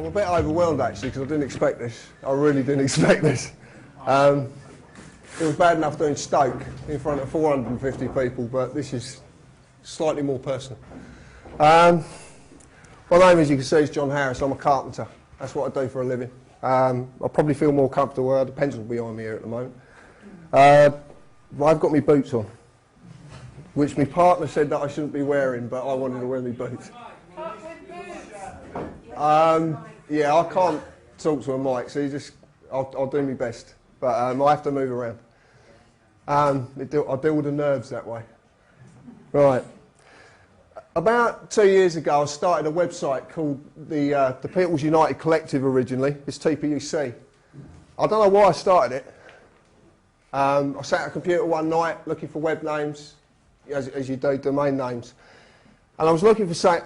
I'm a bit overwhelmed actually because I didn't expect this. I really didn't expect this. It was bad enough doing Stoke in front of 450 people, but this is slightly more personal. My name, as you can see, is John Harris. I'm a carpenter. That's what I do for a living. I probably feel more comfortable where the pencil's behind me here at the moment. I've got my boots on, which my partner said that I shouldn't be wearing, but I wanted to wear my boots. Yeah, I can't talk to a mic, so I'll do my best, but I have to move around. I deal with the nerves that way. Right. About 2 years ago, I started a website called the People's United Collective originally. It's TPUC. I don't know why I started it. I sat at a computer one night looking for web names, as you do, domain names. And I was looking for something,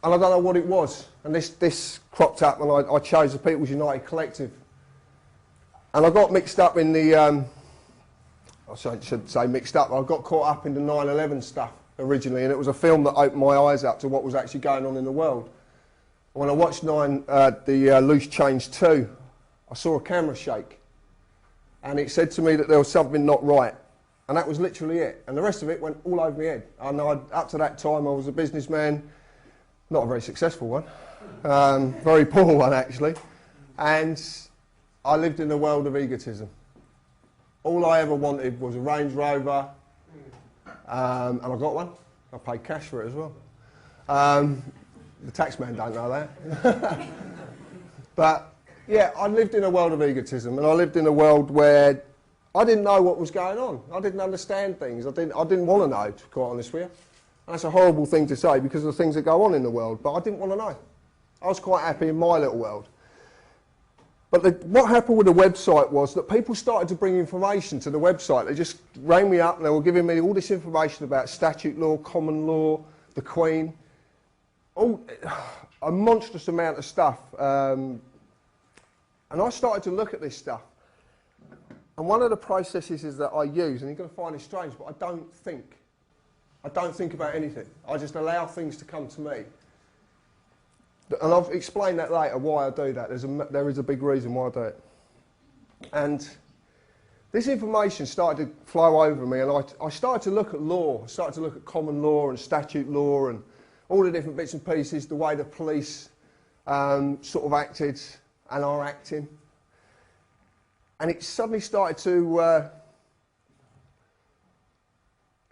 and I don't know what it was. And this cropped up, and I chose the People's United Collective. And I got mixed up in the, I should say mixed up, I got caught up in the 9/11 stuff originally, and it was a film that opened my eyes up to what was actually going on in the world. When I watched Loose Change 2, I saw a camera shake, and it said to me that there was something not right, and that was literally it. And the rest of it went all over my head. And up to that time, I was a businessman, not a very successful one, very poor one actually, and I lived in a world of egotism. All I ever wanted was a Range Rover, and I got one. I paid cash for it as well. The taxman don't know that. But yeah, I lived in a world of egotism, and I lived in a world where I didn't know what was going on. I didn't understand things. I didn't want to know, to be quite honest with you. And that's a horrible thing to say because of the things that go on in the world, but I didn't want to know. I was quite happy in my little world. But what happened with the website was that people started to bring information to the website. They just rang me up and they were giving me all this information about statute law, common law, the Queen, a monstrous amount of stuff. And I started to look at this stuff. And one of the processes is that I use, and you're going to find it strange, but I don't think. I don't think about anything. I just allow things to come to me. And I'll explain that later, why I do that. There is a big reason why I do it. And this information started to flow over me, and I started to look at law. I started to look at common law and statute law and all the different bits and pieces, the way the police sort of acted and are acting. And it suddenly started to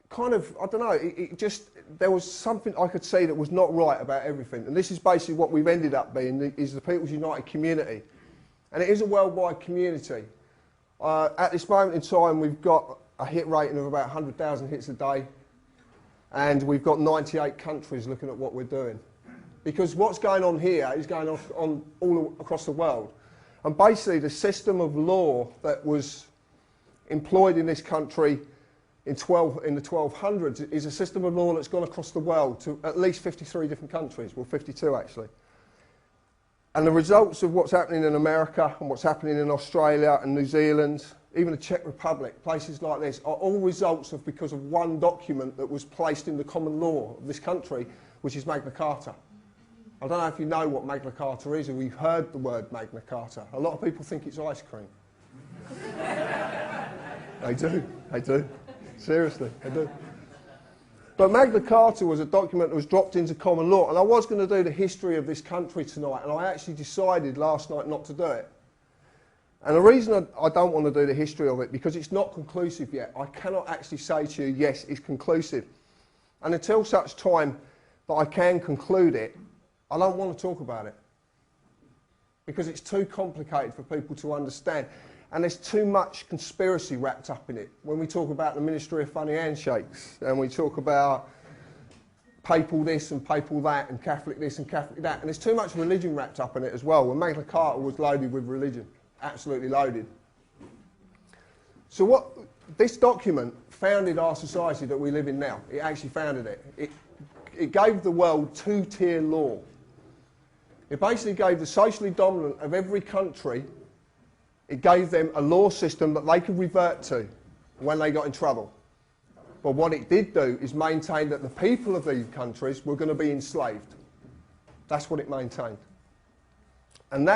kind of, I don't know, there was something I could see that was not right about everything. And this is basically what we've ended up being, is the People's United community. And it is a worldwide community. At this moment in time, we've got a hit rating of about 100,000 hits a day. And we've got 98 countries looking at what we're doing. Because what's going on here is going on all across the world. And basically the system of law that was employed in this country in the 1200s is a system of law that's gone across the world to at least 53 different countries, well 52 actually. And the results of what's happening in America and what's happening in Australia and New Zealand, even the Czech Republic, places like this, are all results of because of one document that was placed in the common law of this country, which is Magna Carta. I don't know if you know what Magna Carta is, or you've heard the word Magna Carta. A lot of people think it's ice cream. They do. Seriously, they do. But Magna Carta was a document that was dropped into common law, and I was going to do the history of this country tonight, and I actually decided last night not to do it. And the reason I don't want to do the history of it, because it's not conclusive yet. I cannot actually say to you, yes, it's conclusive. And until such time that I can conclude it, I don't want to talk about it. Because it's too complicated for people to understand. And there's too much conspiracy wrapped up in it. When we talk about the Ministry of Funny Handshakes, and we talk about papal this and papal that, and Catholic this and Catholic that, and there's too much religion wrapped up in it as well. When Magna Carta was loaded with religion, absolutely loaded. So what this document founded our society that we live in now. It actually founded it. It gave the world two-tier law. It basically gave the socially dominant of every country, it gave them a law system that they could revert to when they got in trouble. But what it did do is maintain that the people of these countries were going to be enslaved. That's what it maintained. And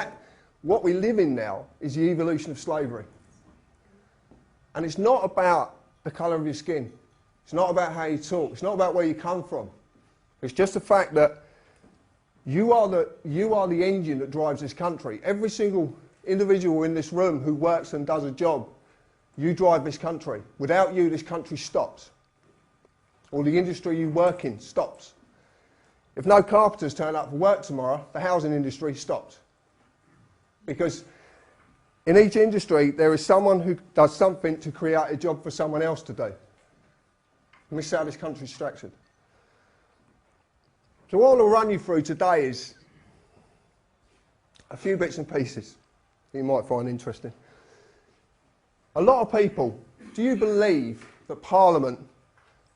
what we live in now is the evolution of slavery. And it's not about the colour of your skin. It's not about how you talk. It's not about where you come from. It's just the fact that you are the engine that drives this country. Every single individual in this room who works and does a job, you drive this country. Without you, this country stops. Or the industry you work in stops. If no carpenters turn up for work tomorrow, the housing industry stops. Because in each industry, there is someone who does something to create a job for someone else to do. And this is how this country's structured. So what I'll run you through today is a few bits and pieces that you might find interesting. A lot of people, do you believe that Parliament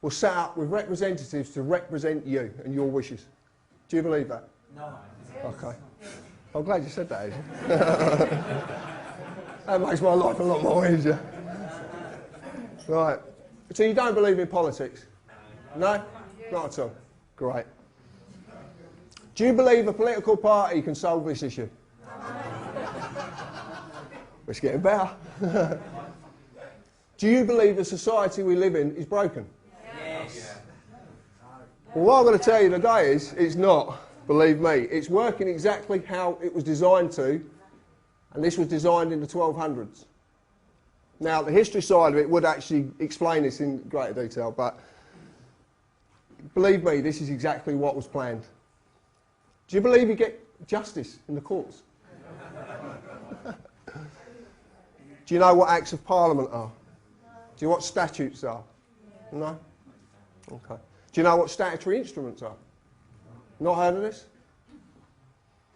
will set up with representatives to represent you and your wishes? Do you believe that? No. Okay. I'm glad you said that, Adrian. That makes my life a lot more easier. Right. So you don't believe in politics? No? Not at all. Great. Do you believe a political party can solve this issue? It's getting better. Do you believe the society we live in is broken? Yes. Well, what I'm going to tell you today is, it's not. Believe me. It's working exactly how it was designed to, and this was designed in the 1200s. Now, the history side of it would actually explain this in greater detail, but believe me, this is exactly what was planned. Do you believe you get justice in the courts? Do you know what Acts of Parliament are? Do you know what statutes are? No? Okay. Do you know what statutory instruments are? Not heard of this?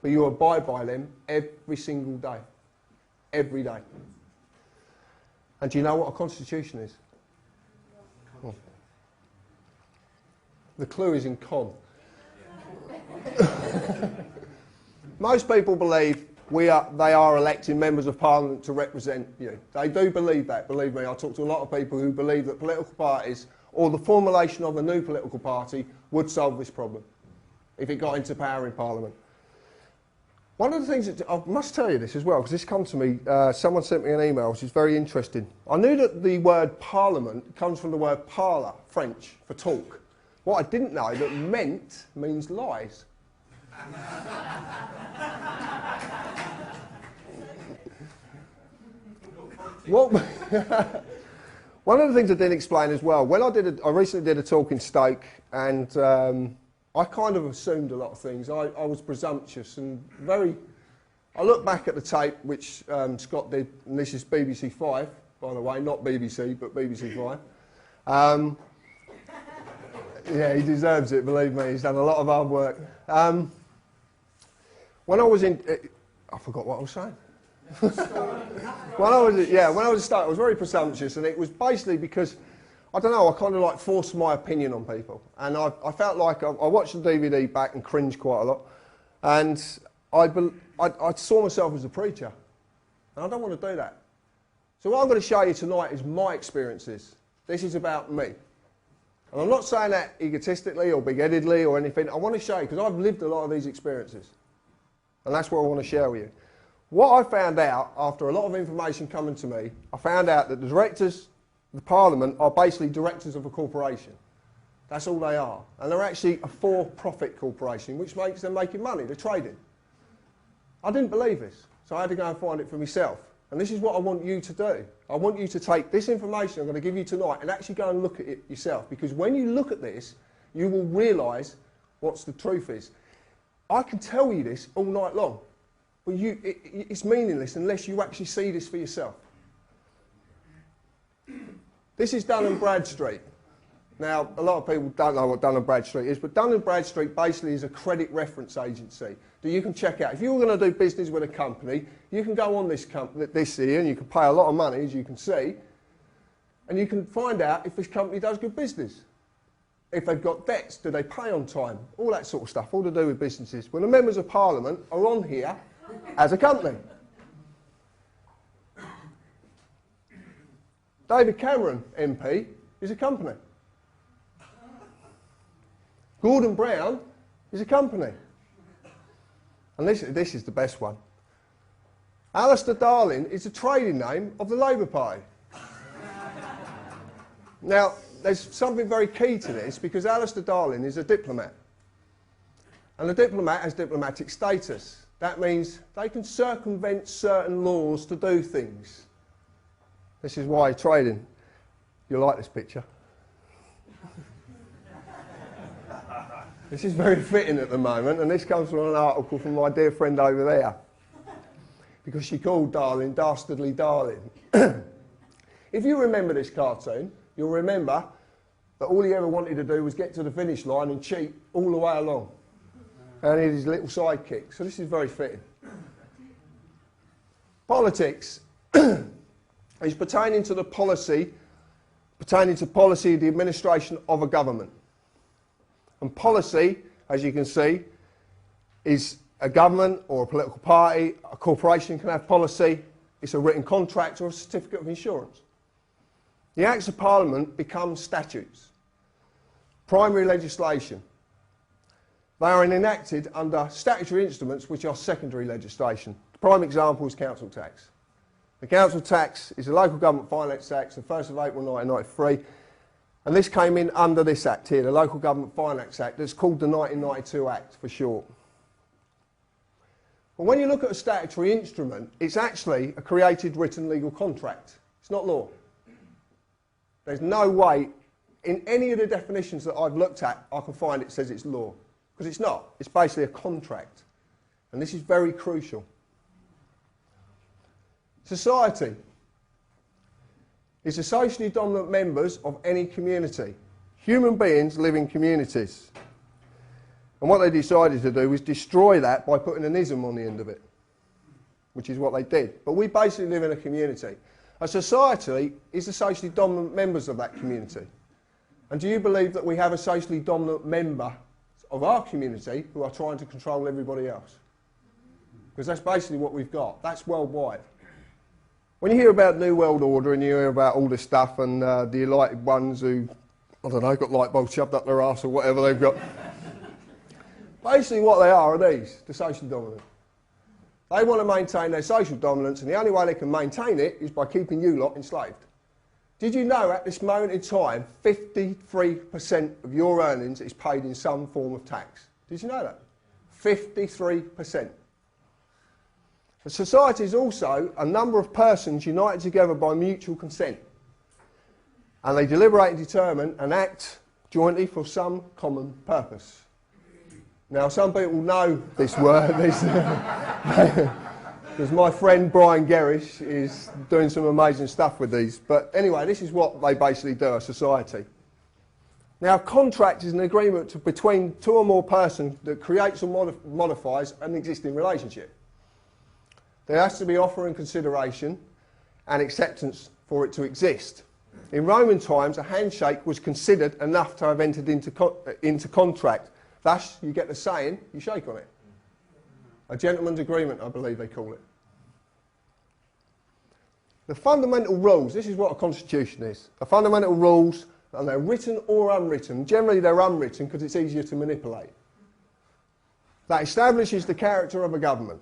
But you abide by them every single day. Every day. And do you know what a constitution is? Oh. The clue is in con. Most people believe they are electing members of Parliament to represent you. They do believe that, believe me. I talk to a lot of people who believe that political parties or the formulation of a new political party would solve this problem if it got into power in Parliament. One of the things that, I must tell you this as well, because this comes to me, someone sent me an email which is very interesting. I knew that the word Parliament comes from the word parler, French, for talk. What I didn't know that meant means lies. What? One of the things I didn't explain as well, when I recently did a talk in Stoke, and I kind of assumed a lot of things. I was presumptuous and I look back at the tape which Scott did, and this is BBC 5, by the way, not BBC, but BBC 5. Yeah, he deserves it, believe me, he's done a lot of hard work. When I was in, I forgot what I was saying. when I was at Stoke, I was very presumptuous, and it was basically because, I don't know, I kind of like forced my opinion on people. And I felt like I watched the DVD back and cringed quite a lot. And I saw myself as a preacher. And I don't want to do that. So what I'm going to show you tonight is my experiences. This is about me. And I'm not saying that egotistically or big-headedly or anything. I want to show you, because I've lived a lot of these experiences. And that's what I want to share with you. What I found out, after a lot of information coming to me, I found out that the directors, the Parliament, are basically directors of a corporation. That's all they are. And they're actually a for-profit corporation, which makes them making money. They're trading. I didn't believe this, so I had to go and find it for myself. And this is what I want you to do. I want you to take this information I'm going to give you tonight and actually go and look at it yourself. Because when you look at this, you will realise what the truth is. I can tell you this all night long, but it's meaningless unless you actually see this for yourself. This is Dun & Bradstreet. Now, a lot of people don't know what Dun & Bradstreet is, but Dun & Bradstreet basically is a credit reference agency that you can check out. If you were going to do business with a company, you can go on this here and you can pay a lot of money, as you can see, and you can find out if this company does good business. If they've got debts, do they pay on time? All that sort of stuff, all to do with businesses. When the members of Parliament are on here as a company. David Cameron, MP, is a company. Gordon Brown is a company. And this is the best one. Alistair Darling is the trading name of the Labour Party. Now, there's something very key to this, because Alistair Darling is a diplomat. And a diplomat has diplomatic status. That means they can circumvent certain laws to do things. This is why trading. You like this picture? This is very fitting at the moment, and this comes from an article from my dear friend over there. Because she called Darling Dastardly Darling. If you remember this cartoon, you'll remember that all he ever wanted to do was get to the finish line and cheat all the way along. And he had his little sidekick. So this is very fitting. Politics is pertaining to policy of the administration of a government. And policy, as you can see, is a government or a political party. A corporation can have policy. It's a written contract or a certificate of insurance. The Acts of Parliament become statutes, primary legislation. They are enacted under statutory instruments which are secondary legislation. The prime example is council tax. The council tax is the Local Government Finance Act, the 1st of April 1993, and this came in under this Act here, the Local Government Finance Act. It's called the 1992 Act for short. But when you look at a statutory instrument, it's actually a created written legal contract. It's not law. There's no way in any of the definitions that I've looked at I can find it says it's law. Because it's not. It's basically a contract. And this is very crucial. Society is the socially dominant members of any community. Human beings live in communities. And what they decided to do was destroy that by putting an ism on the end of it, which is what they did. But we basically live in a community. A society is the socially dominant members of that community. And do you believe that we have a socially dominant member of our community who are trying to control everybody else? Because that's basically what we've got. That's worldwide. When you hear about New World Order and you hear about all this stuff and the enlightened ones who, I don't know, got light bulbs shoved up their arse or whatever they've got. Basically what they are these, the socially dominant. They want to maintain their social dominance, and the only way they can maintain it is by keeping you lot enslaved. Did you know at this moment in time, 53% of your earnings is paid in some form of tax? Did you know that? 53%. A society is also a number of persons united together by mutual consent. And they deliberate and determine and act jointly for some common purpose. Now, some people know this word, because my friend Brian Gerrish is doing some amazing stuff with these. But anyway, this is what they basically do, a society. Now, a contract is an agreement between two or more persons that creates or modifies an existing relationship. There has to be offer and consideration and acceptance for it to exist. In Roman times, a handshake was considered enough to have entered into contract. Thus, you get the saying, you shake on it. A gentleman's agreement, I believe they call it. The fundamental rules, this is what a constitution is. The fundamental rules, and they're written or unwritten. Generally, they're unwritten because it's easier to manipulate. That establishes the character of a government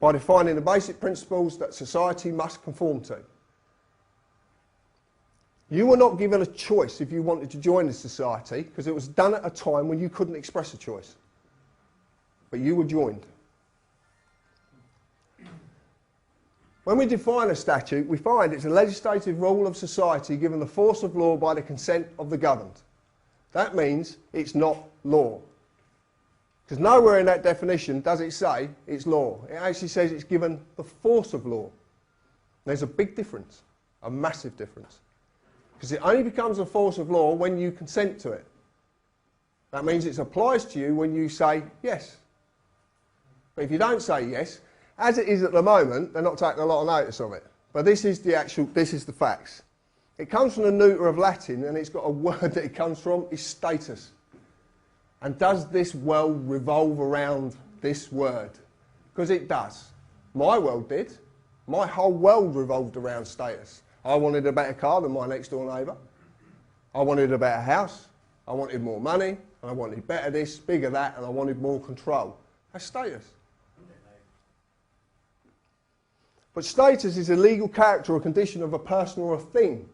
by defining the basic principles that society must conform to. You were not given a choice if you wanted to join the society, because it was done at a time when you couldn't express a choice. But you were joined. When we define a statute, we find it's a legislative rule of society given the force of law by the consent of the governed. That means it's not law. Because nowhere in that definition does it say it's law. It actually says it's given the force of law. There's a big difference, a massive difference. Because it only becomes a force of law when you consent to it. That means it applies to you when you say yes. But if you don't say yes, as it is at the moment, they're not taking a lot of notice of it. But this is the facts. It comes from the neuter of Latin, and it's got a word that it comes from, is status. And does this world revolve around this word? Because it does. My world did. My whole world revolved around status. I wanted a better car than my next door neighbour. I wanted a better house. I wanted more money. And I wanted better this, bigger that, and I wanted more control. That's status. But status is a legal character or condition of a person or a thing.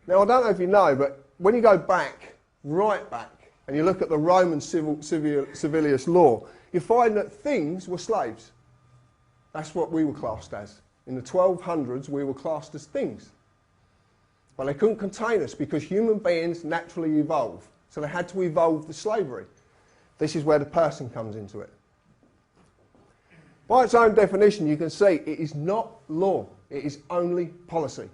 Now, I don't know if you know, but when you go back, right back, and you look at the Roman civilius law, you find that things were slaves. That's what we were classed as. In the 1200s, we were classed as things. But they couldn't contain us because human beings naturally evolve. So they had to evolve the slavery. This is where the person comes into it. By its own definition, you can see it is not law. It is only policy.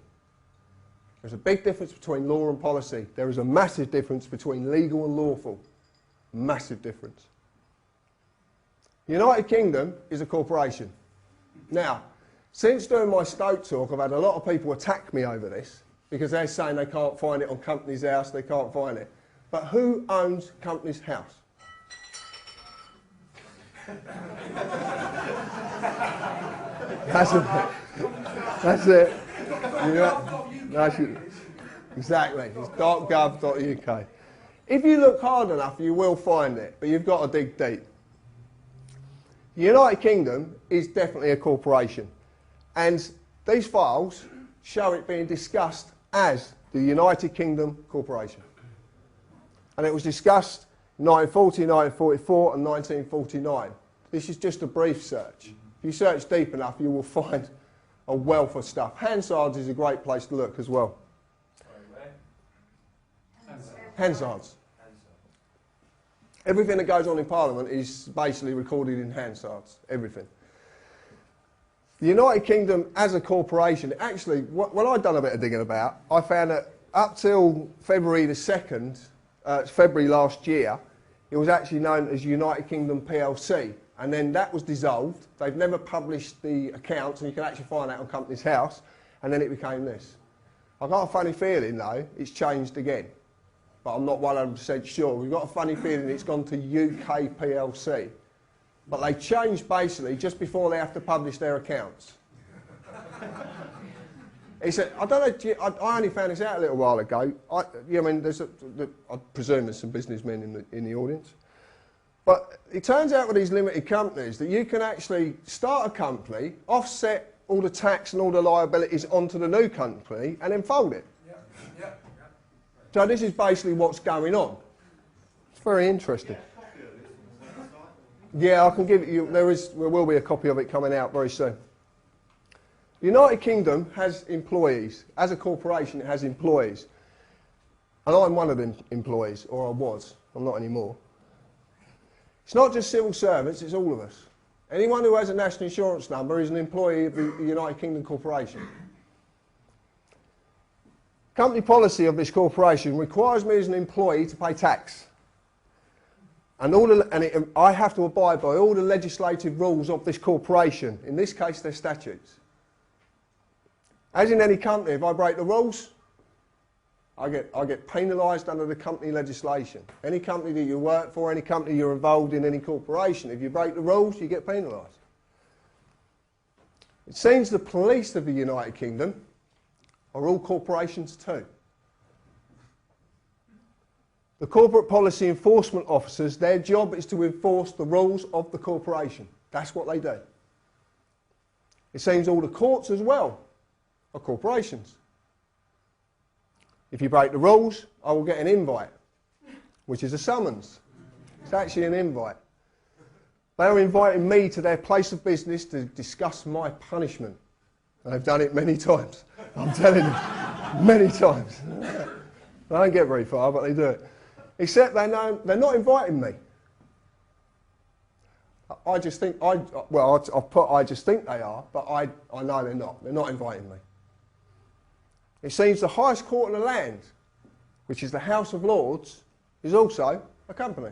There's a big difference between law and policy. There is a massive difference between legal and lawful. Massive difference. The United Kingdom is a corporation. Now, since doing my Stoke talk, I've had a lot of people attack me over this because they're saying they can't find it on Company's House, they can't find it. But who owns Company's House? That's it. That's it. Exactly. It's .gov.uk. If you look hard enough, you will find it, but you've got to dig deep. The United Kingdom is definitely a corporation, and these files show it being discussed as the United Kingdom Corporation. And it was discussed in 1940, 1944 and 1949. This is just a brief search. If you search deep enough, you will find a wealth of stuff. Hansard's is a great place to look as well. Hansard's. Everything that goes on in Parliament is basically recorded in Hansard's. Everything. The United Kingdom as a corporation, actually, when I'd done a bit of digging about, I found that up till February the 2nd, February last year, it was actually known as United Kingdom PLC. And then that was dissolved. They've never published the accounts, and you can actually find that on Company's House. And then it became this. I've got a funny feeling, though, it's changed again. But I'm not 100% sure. We've got a funny feeling it's gone to UK PLC. But they changed basically just before they have to publish their accounts. He said, I don't know, I only found this out a little while ago. I presume there's some businessmen in the audience. But it turns out with these limited companies that you can actually start a company, offset all the tax and all the liabilities onto the new company, and then fold it. So this is basically what's going on. It's very interesting. Yeah, I can give it you. There will be a copy of it coming out very soon. The United Kingdom has employees. As a corporation, it has employees. And I'm one of them employees, or I was. I'm not anymore. It's not just civil servants, it's all of us. Anyone who has a national insurance number is an employee of the United Kingdom Corporation. Company policy of this corporation requires me as an employee to pay tax. And I have to abide by all the legislative rules of this corporation. In this case, they're statutes. As in any company, if I break the rules, I get penalised under the company legislation. Any company that you work for, any company you're involved in, any corporation, if you break the rules, you get penalised. It seems the police of the United Kingdom are all corporations too. The corporate policy enforcement officers, their job is to enforce the rules of the corporation. That's what they do. It seems all the courts as well are corporations. If you break the rules, I will get an invite, which is a summons. It's actually an invite. They are inviting me to their place of business to discuss my punishment. And they've done it many times. I'm telling you, many times. They don't get very far, but they do it. Except they're not inviting me. I just think, I just think they are, but I know they're not. They're not inviting me. It seems the highest court in the land, which is the House of Lords, is also a company.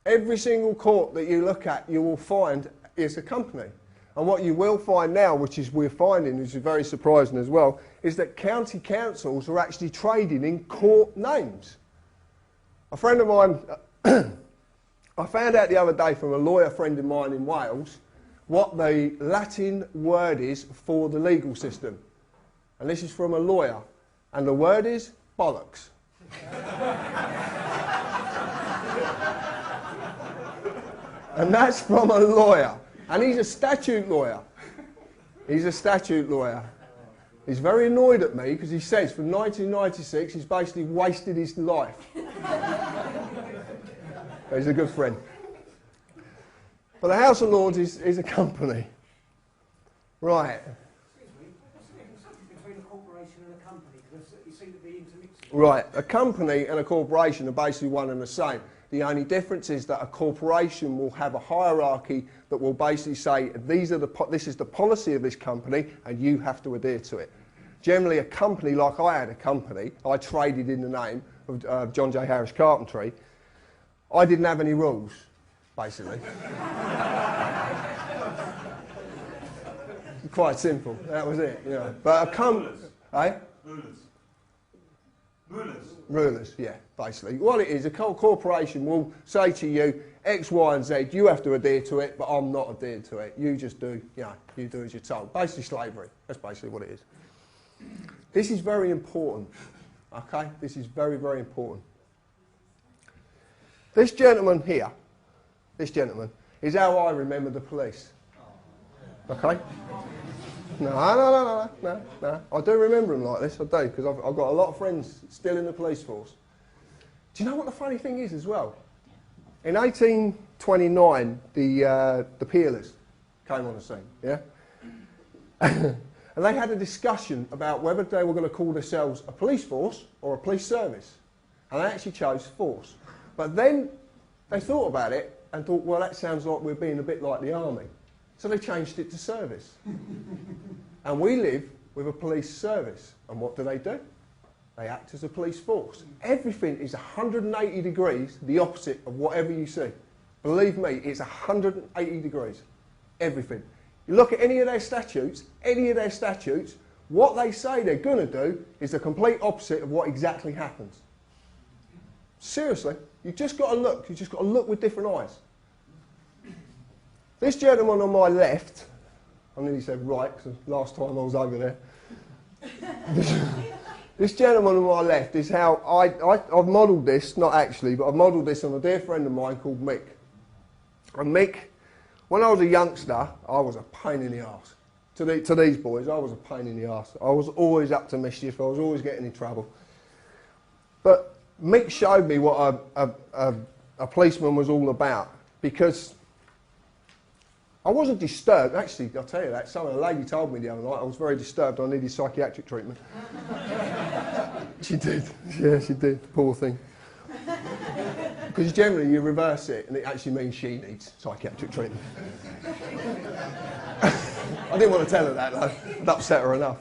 Every single court that you look at, you will find is a company. And what you will find now, which is we're finding, which is very surprising as well, is that county councils are actually trading in court names. A friend of mine, I found out the other day from a lawyer friend of mine in Wales, what the Latin word is for the legal system. And this is from a lawyer. And the word is bollocks. And that's from a lawyer. And he's a statute lawyer. He's a statute lawyer. He's very annoyed at me because he says from 1996 he's basically wasted his life. But he's a good friend. But the House of Lords is a company. Right. Between a corporation and a company, because you seem to be intermixed. Right. A company and a corporation are basically one and the same. The only difference is that a corporation will have a hierarchy that will basically say, this is the policy of this company and you have to adhere to it. Generally, a company, like I had a company, I traded in the name of John J. Harris Carpentry. I didn't have any rules, basically. Quite simple, that was it. You know. But a company... Eh? Rulers, yeah, basically. What it is, a corporation will say to you, X, Y and Z, you have to adhere to it, but I'm not adhered to it. You just do, you do as you're told. Basically slavery, that's basically what it is. This is very important, okay? This is very, very important. This gentleman here, is how I remember the police, okay? No. I do remember him like this, I do, because I've got a lot of friends still in the police force. Do you know what the funny thing is as well? In 1829, the peelers came on the scene, yeah? And they had a discussion about whether they were going to call themselves a police force or a police service. And they actually chose force. But then they thought about it and thought, well, that sounds like we're being a bit like the army. So they changed it to service. And we live with a police service. And what do? They act as a police force. Everything is 180 degrees the opposite of whatever you see. Believe me, it's 180 degrees. Everything. You look at any of their statutes, what they say they're going to do is the complete opposite of what exactly happens. Seriously, you've just got to look. You've just got to look with different eyes. This gentleman on my left, I nearly said right, because last time I was over there. This gentleman on my left is how I've modelled this, not actually, but I've modelled this on a dear friend of mine called Mick. And Mick, when I was a youngster, I was a pain in the arse. To these boys, I was a pain in the arse. I was always up to mischief, I was always getting in trouble. But Mick showed me what a policeman was all about, because I wasn't disturbed. Actually, I'll tell you that. A lady told me the other night I was very disturbed. I needed psychiatric treatment. She did. Yeah, she did. Poor thing. Because generally you reverse it and it actually means she needs psychiatric treatment. I didn't want to tell her that though. I'd upset her enough.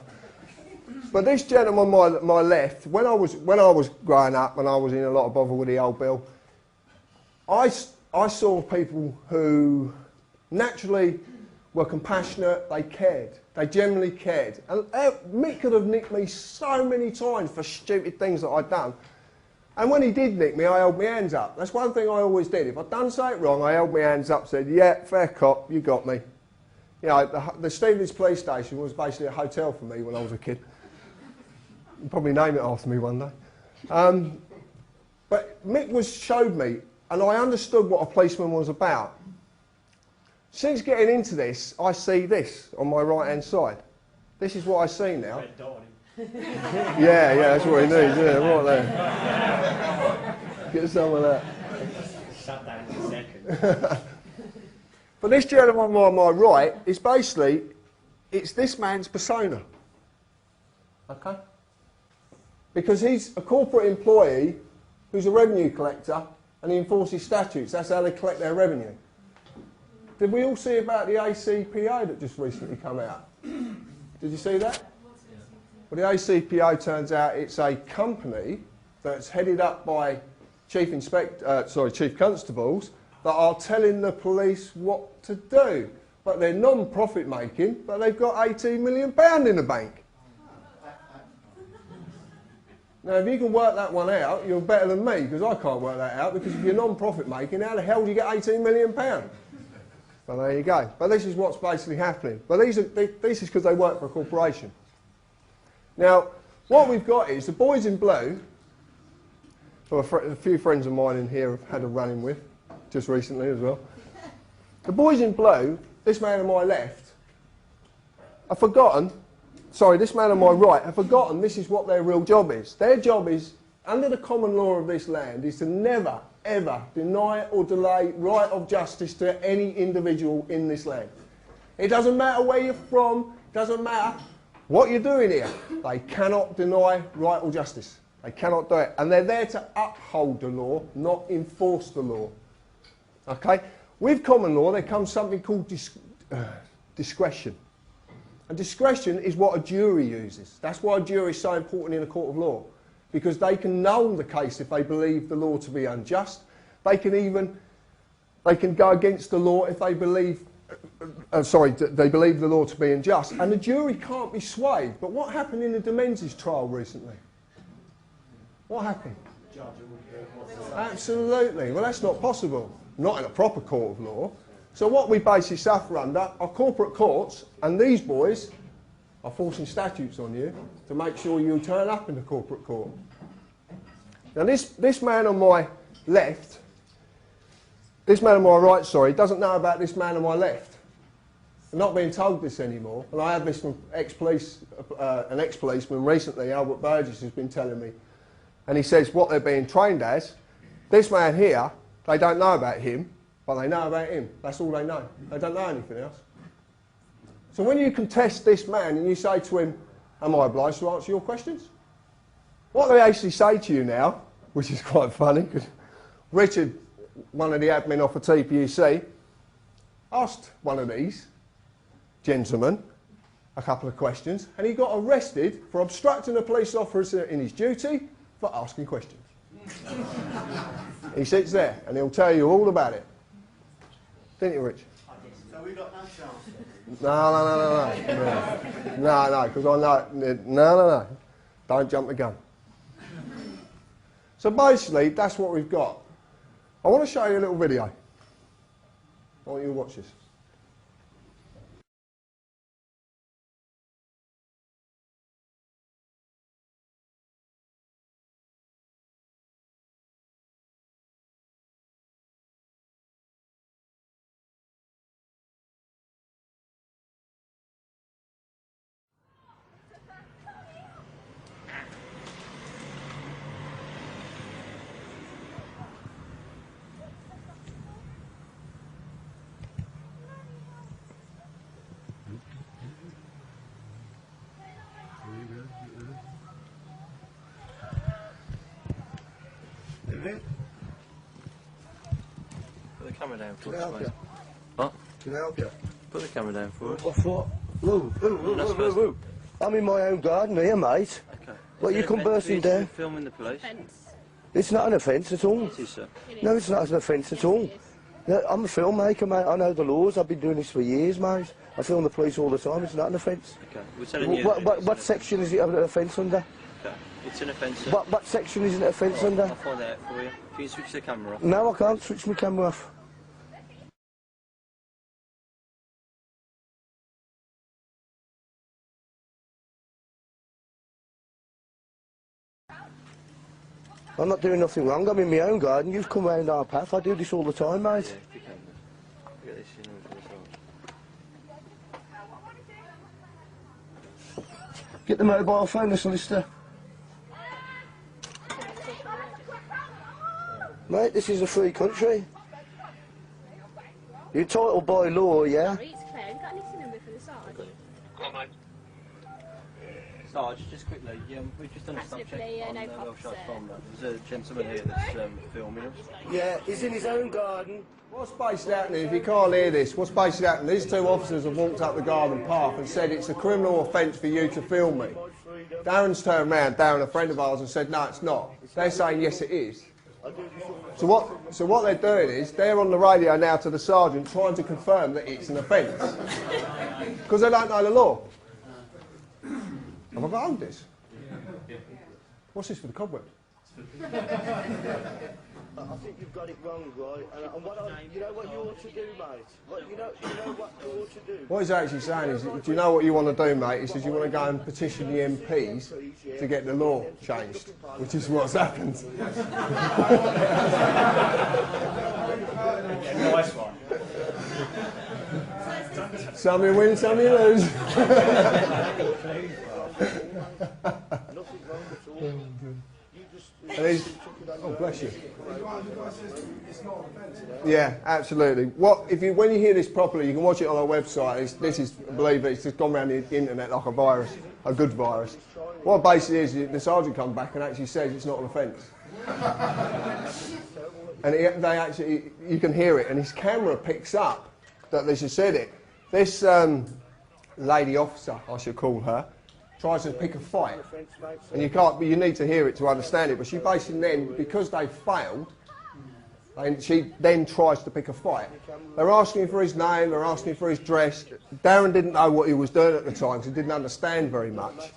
But this gentleman on my left, when I was growing up and I was in a lot of bother with the old Bill, I saw people who naturally were compassionate, they cared. They genuinely cared. And Mick could have nicked me so many times for stupid things that I'd done. And when he did nick me, I held my hands up. That's one thing I always did. If I'd done something wrong, I held my hands up, said, yeah, fair cop, you got me. You know, the Stevenage police station was basically a hotel for me when I was a kid. You'd probably name it after me one day. But Mick showed me, and I understood what a policeman was about. Since getting into this, I see this on my right-hand side. This is what I see now. Yeah, that's what he needs, yeah, right there. Get some of that. Shut down in a second. But this gentleman on my right is basically, it's this man's persona. Okay? Because he's a corporate employee who's a revenue collector and he enforces statutes. That's how they collect their revenue. Did we all see about the ACPO that just recently come out? Did you see that? Well, the ACPO turns out it's a company that's headed up by chief constables that are telling the police what to do. But they're non-profit making, but they've got £18 million in the bank. Now, if you can work that one out, you're better than me, because I can't work that out, because if you're non-profit making, how the hell do you get £18 million? Well, there you go. But this is what's basically happening. But this is because they work for a corporation. Now, what we've got is the boys in blue, who a few friends of mine in here have had a run-in with, just recently as well. The boys in blue, this man on my left, have forgotten, sorry, this man on my right, have forgotten this is what their real job is. Their job is, under the common law of this land, is to never, ever deny or delay right of justice to any individual in this land. It doesn't matter where you're from, it doesn't matter what you're doing here. They cannot deny right or justice. They cannot do it. And they're there to uphold the law, not enforce the law. Okay? With common law, there comes something called discretion. And discretion is what a jury uses. That's why a jury is so important in a court of law. Because they can null the case if they believe the law to be unjust. They can go against the law if they believe they believe the law to be unjust, and the jury can't be swayed. But what happened in the De Menzies trial recently? What happened? Absolutely. Well, that's not possible. Not in a proper court of law. So what we basically suffer under are corporate courts, and these boys are forcing statutes on you to make sure you turn up in the corporate court. Now this man on my left, this man on my right, sorry, doesn't know about this man on my left. I'm not being told this anymore, and I had this from an ex-policeman recently, Albert Burgess, has been telling me. And he says what they're being trained as, this man here, they don't know about him, but they know about him. That's all they know. They don't know anything else. So when you contest this man and you say to him, am I obliged to answer your questions? What they actually say to you now, which is quite funny, because Richard, one of the admin off of TPUC, asked one of these gentlemen a couple of questions, and he got arrested for obstructing a police officer in his duty for asking questions. He sits there and he'll tell you all about it. Didn't you, Rich? So we got no chance. No, because I know. No. Don't jump the gun. So basically, that's what we've got. I want to show you a little video. I want you to watch this. Put the camera down for Can I help us, you? mate. What? Can I help you? Put the camera down for us. What for? Whoa. I'm in my own garden here, mate. Okay. What, Is you it come an offence bursting for you to down? be filming the police? It's not an offence at all. It is, sir. No, it's not an offence at all. No, I'm a filmmaker, mate. I know the laws. I've been doing this for years, mate. I film the police all the time. It's not an offence. Okay. We're telling you. that it's What an section is it an offence under? Okay. It's an offence, sir. What section is it an offence under? I'll find out for you. If you can switch the camera off. No, I can't switch my camera off. I'm not doing nothing wrong. I'm in my own garden. You've come round our path. I do this all the time, mate. Yeah, if you can. Get this in with this on. Get the mobile phone, the solicitor. Mate, this is a free country. You're entitled by law, yeah? Sorry, it's Claire. Have you got a listening number for the sergeant? Sarge, just quickly, we've just done a stop check Absolutely, on no problem, Welsh sir. Farm. There's a gentleman here that's filming us. Yeah, he's in his own garden. What's basically happening, if you can't hear this, what's basically happening, these two officers have walked up the garden path and said it's a criminal offence for you to film me. Darren's turned round, Darren, a friend of ours, and said no, it's not. They're saying yes, it is. So what they're doing is, they're on the radio now to the sergeant trying to confirm that it's an offence. Because they don't know the law. Have I got hold of this? What's this for the cobwebs? I think you've got it wrong, right? And you know what you ought to do, mate? You know what you ought to do? What he's actually saying is, do you know what you want to do, mate? He says you want to go and petition the MPs to get the law changed, which is what's happened. Nice one. Some you win, some you lose. Nothing wrong at all. You just... And he's, oh, bless you. Yeah, absolutely. When you hear this properly, you can watch it on our website. This is, believe it, it's just gone around the internet like a virus, a good virus. What basically is, the sergeant comes back and actually says it's not an offence. And you can hear it, and his camera picks up that this has said it. This lady officer, I should call her, tries to pick a fight, and you need to hear it to understand it. But she basically then, because they failed, and she then tries to pick a fight. They're asking for his name, they're asking for his dress. Darren didn't know what he was doing at the time, because he didn't understand very much.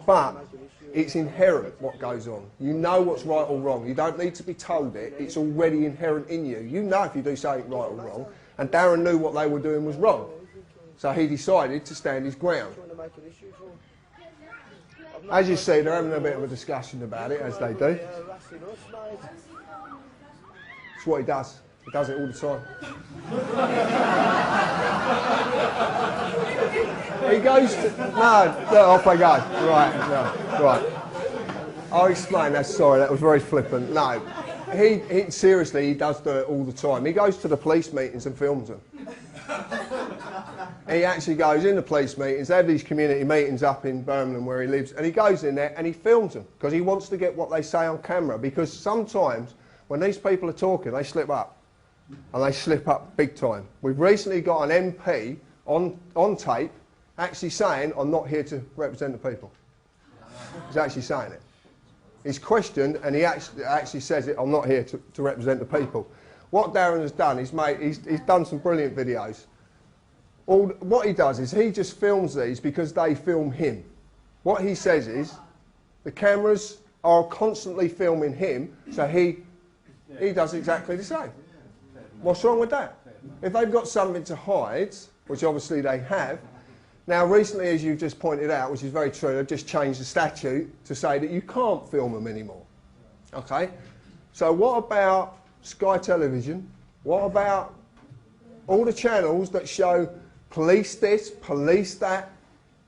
But it's inherent what goes on. You know what's right or wrong. You don't need to be told it. It's already inherent in you. You know if you do something right or wrong. And Darren knew what they were doing was wrong. So he decided to stand his ground. As you see, they're having a bit of a discussion about it, as they do. It's what he does. He does it all the time. He goes to... No, off I go. Right. I'll explain that. Sorry, that was very flippant. No, he seriously, he does do it all the time. He goes to the police meetings and films them. He actually goes in the police meetings. They have these community meetings up in Birmingham where he lives, and he goes in there and he films them because he wants to get what they say on camera. Because sometimes when these people are talking, they slip up, and they slip up big time. We've recently got an MP on tape actually saying, "I'm not here to represent the people." He's actually saying it. He's questioned, and he actually says it, "I'm not here to represent the people." What Darren has done, he's done some brilliant videos. What he does is he just films these because they film him. What he says is, the cameras are constantly filming him, so he does exactly the same. What's wrong with that? If they've got something to hide, which obviously they have, now recently, as you've just pointed out, which is very true, they've just changed the statute to say that you can't film them anymore. Okay? So what about Sky Television? What about all the channels that show police this, police that,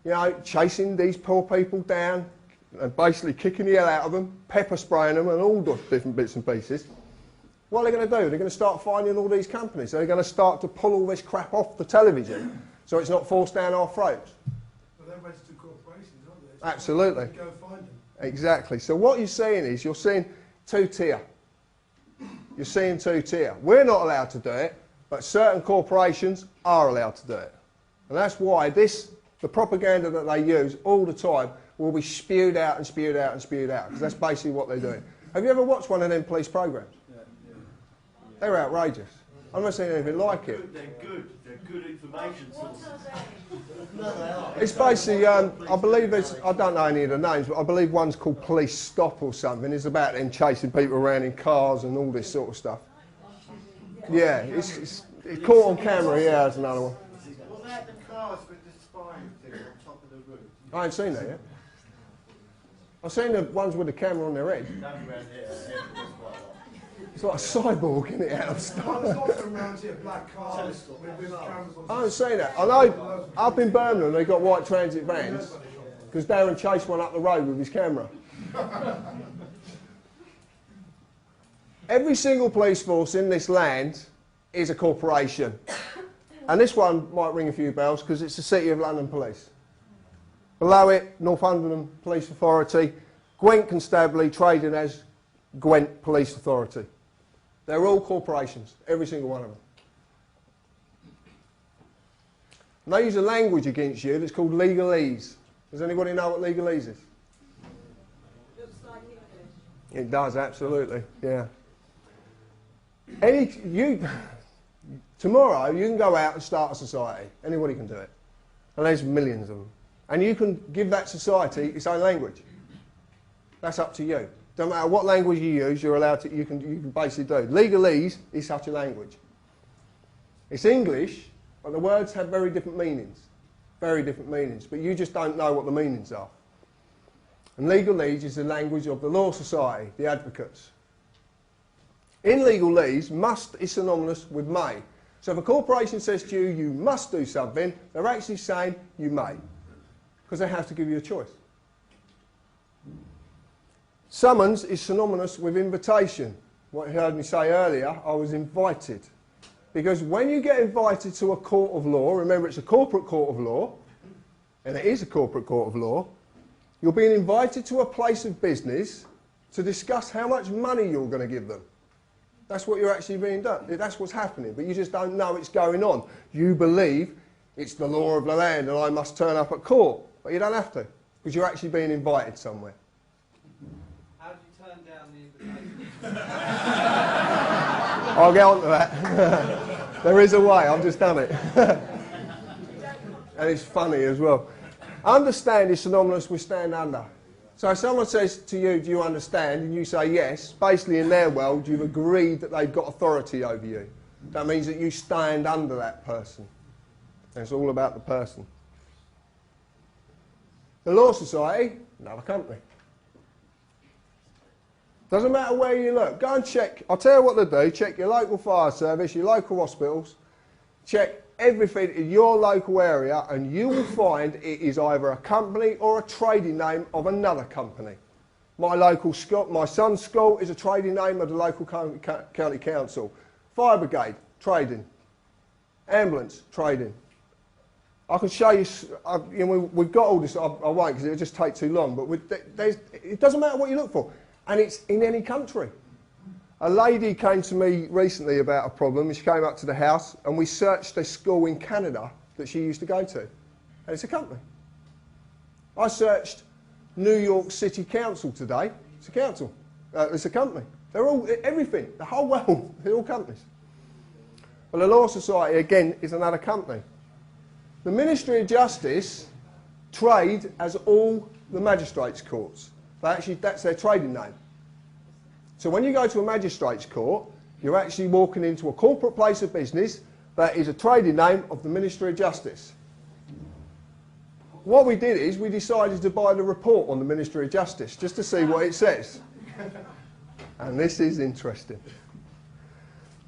you know, chasing these poor people down and basically kicking the hell out of them, pepper spraying them and all those different bits and pieces? What are they going to do? They're going to start finding all these companies. They're going to start to pull all this crap off the television so it's not forced down our throats. Well, they're registered corporations, aren't they? Absolutely. Go find them. Exactly. So what you're seeing is you're seeing two-tier. You're seeing two-tier. We're not allowed to do it, but certain corporations are allowed to do it. And that's why the propaganda that they use all the time will be spewed out and spewed out and spewed out, because that's basically what they're doing. Have you ever watched one of them police programs? They're outrageous. I've never seen anything like it. They're good. They're good information sources. It's basically, I believe I don't know any of the names, but I believe one's called Police Stop or something. It's about them chasing people around in cars and all this sort of stuff. Yeah, it's caught on camera. Yeah, there's another one. What about the cars with the spine thing on top of the roof? I ain't seen that yet. I've seen the ones with the camera on their head. It's like a cyborg, isn't it, out of stuff? Around here, black cars with cameras on. I haven't seen that. I know up in Birmingham they've got white transit vans because Darren chased one up the road with his camera. Every single police force in this land is a corporation. And this one might ring a few bells because it's the City of London Police. Below it, Northumberland Police Authority, Gwent Constabulary trading as Gwent Police Authority. They're all corporations, every single one of them. And they use a language against you that's called legalese. Does anybody know what legalese is? Looks like English. It does, absolutely, yeah. Tomorrow you can go out and start a society. Anybody can do it. And there's millions of them. And you can give that society its own language. That's up to you. Don't matter what language you use, you're allowed to, you can basically do. Legalese is such a language. It's English, but the words have very different meanings. Very different meanings. But you just don't know what the meanings are. And legalese is the language of the Law Society, the advocates. In legalese, must is synonymous with may. So if a corporation says to you, you must do something, they're actually saying you may, because they have to give you a choice. Summons is synonymous with invitation. What you heard me say earlier, I was invited. Because when you get invited to a court of law, remember it's a corporate court of law, and it is a corporate court of law, you're being invited to a place of business to discuss how much money you're going to give them. That's what you're actually being done. That's what's happening, but you just don't know it's going on. You believe it's the law of the land and I must turn up at court, but you don't have to, because you're actually being invited somewhere. How do you turn down the invitation? I'll get on to that. There is a way, I've just done it. And it's funny as well. Understand is synonymous with stand under. So if someone says to you, do you understand? And you say yes, basically in their world you've agreed that they've got authority over you. That means that you stand under that person. And it's all about the person. The Law Society, another company. Doesn't matter where you look. Go and check. I'll tell you what to do. Check your local fire service, your local hospitals. Check everything in your local area and you will find it is either a company or a trading name of another company. My local school, my son's school is a trading name of the local county council. Fire brigade, trading. Ambulance, trading. I can show you, we've got all this, I won't because it'll just take too long, but it doesn't matter what you look for. And it's in any country. A lady came to me recently about a problem and she came up to the house and we searched a school in Canada that she used to go to. And it's a company. I searched New York City Council today. It's a council. It's a company. They're all, everything, the whole world, they're all companies. Well, the Law Society, again, is another company. The Ministry of Justice trade as all the magistrates' courts. That's their trading name. So when you go to a magistrates' court, you're actually walking into a corporate place of business that is a trading name of the Ministry of Justice. What we did is we decided to buy the report on the Ministry of Justice just to see what it says. And this is interesting.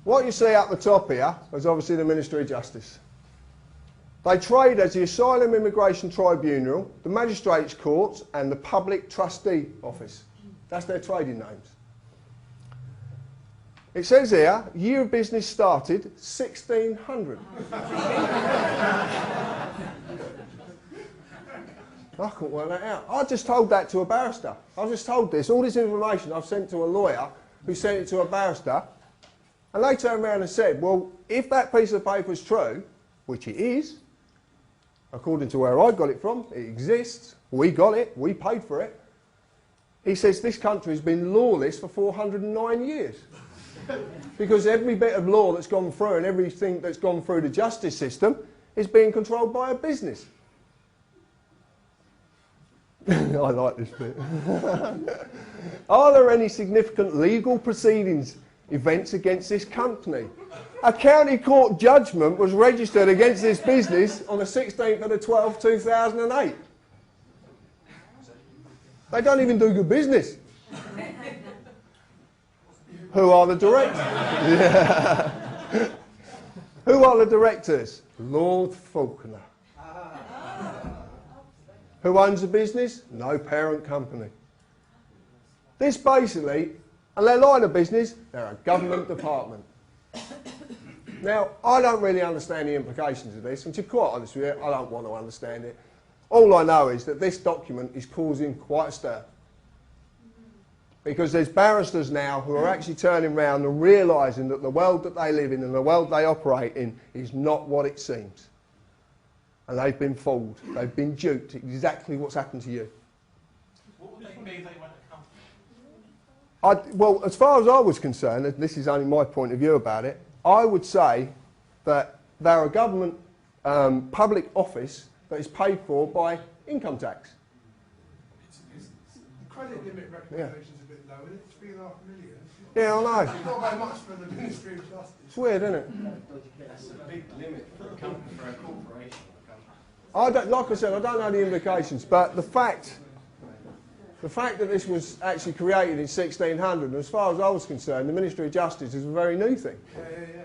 What you see up the top here is obviously the Ministry of Justice. They trade as the Asylum Immigration Tribunal, the Magistrates' Courts and the Public Trustee Office. That's their trading names. It says here, year of business started 1600. I couldn't work that out. I just told that to a barrister. I just told this, all this information I've sent to a lawyer who sent it to a barrister, and they turned around and said, well, if that piece of paper is true, which it is, according to where I got it from, it exists, we got it, we paid for it. He says this country has been lawless for 409 years. Because every bit of law that's gone through and everything that's gone through the justice system is being controlled by a business. I like this bit. Are there any significant legal proceedings, events against this company? A county court judgment was registered against this business on the 16th of the 12th, 2008. They don't even do good business. Who are the directors? Yeah. Who are the directors? Lord Faulkner. Who owns the business? No parent company. This basically, and their line of business, they're a government department. Now, I don't really understand the implications of this, and to be quite honest with you, I don't want to understand it. All I know is that this document is causing quite a stir. Because there's barristers now who are actually turning around and realising that the world that they live in and the world they operate in is not what it seems. And they've been fooled. They've been duped. Exactly what's happened to you. What would they be if they went to company? Well, as far as I was concerned, and this is only my point of view about it, I would say that they're a government public office that is paid for by income tax. The credit limit recommendations a bit low, isn't it? 3.5 million. Yeah, I know. It's not very much for the Ministry of Justice. It's weird, isn't it? That's a big limit for a company, for a corporation. Like I said, I don't know the implications, but the fact that this was actually created in 1600, and as far as I was concerned, the Ministry of Justice is a very new thing. Yeah.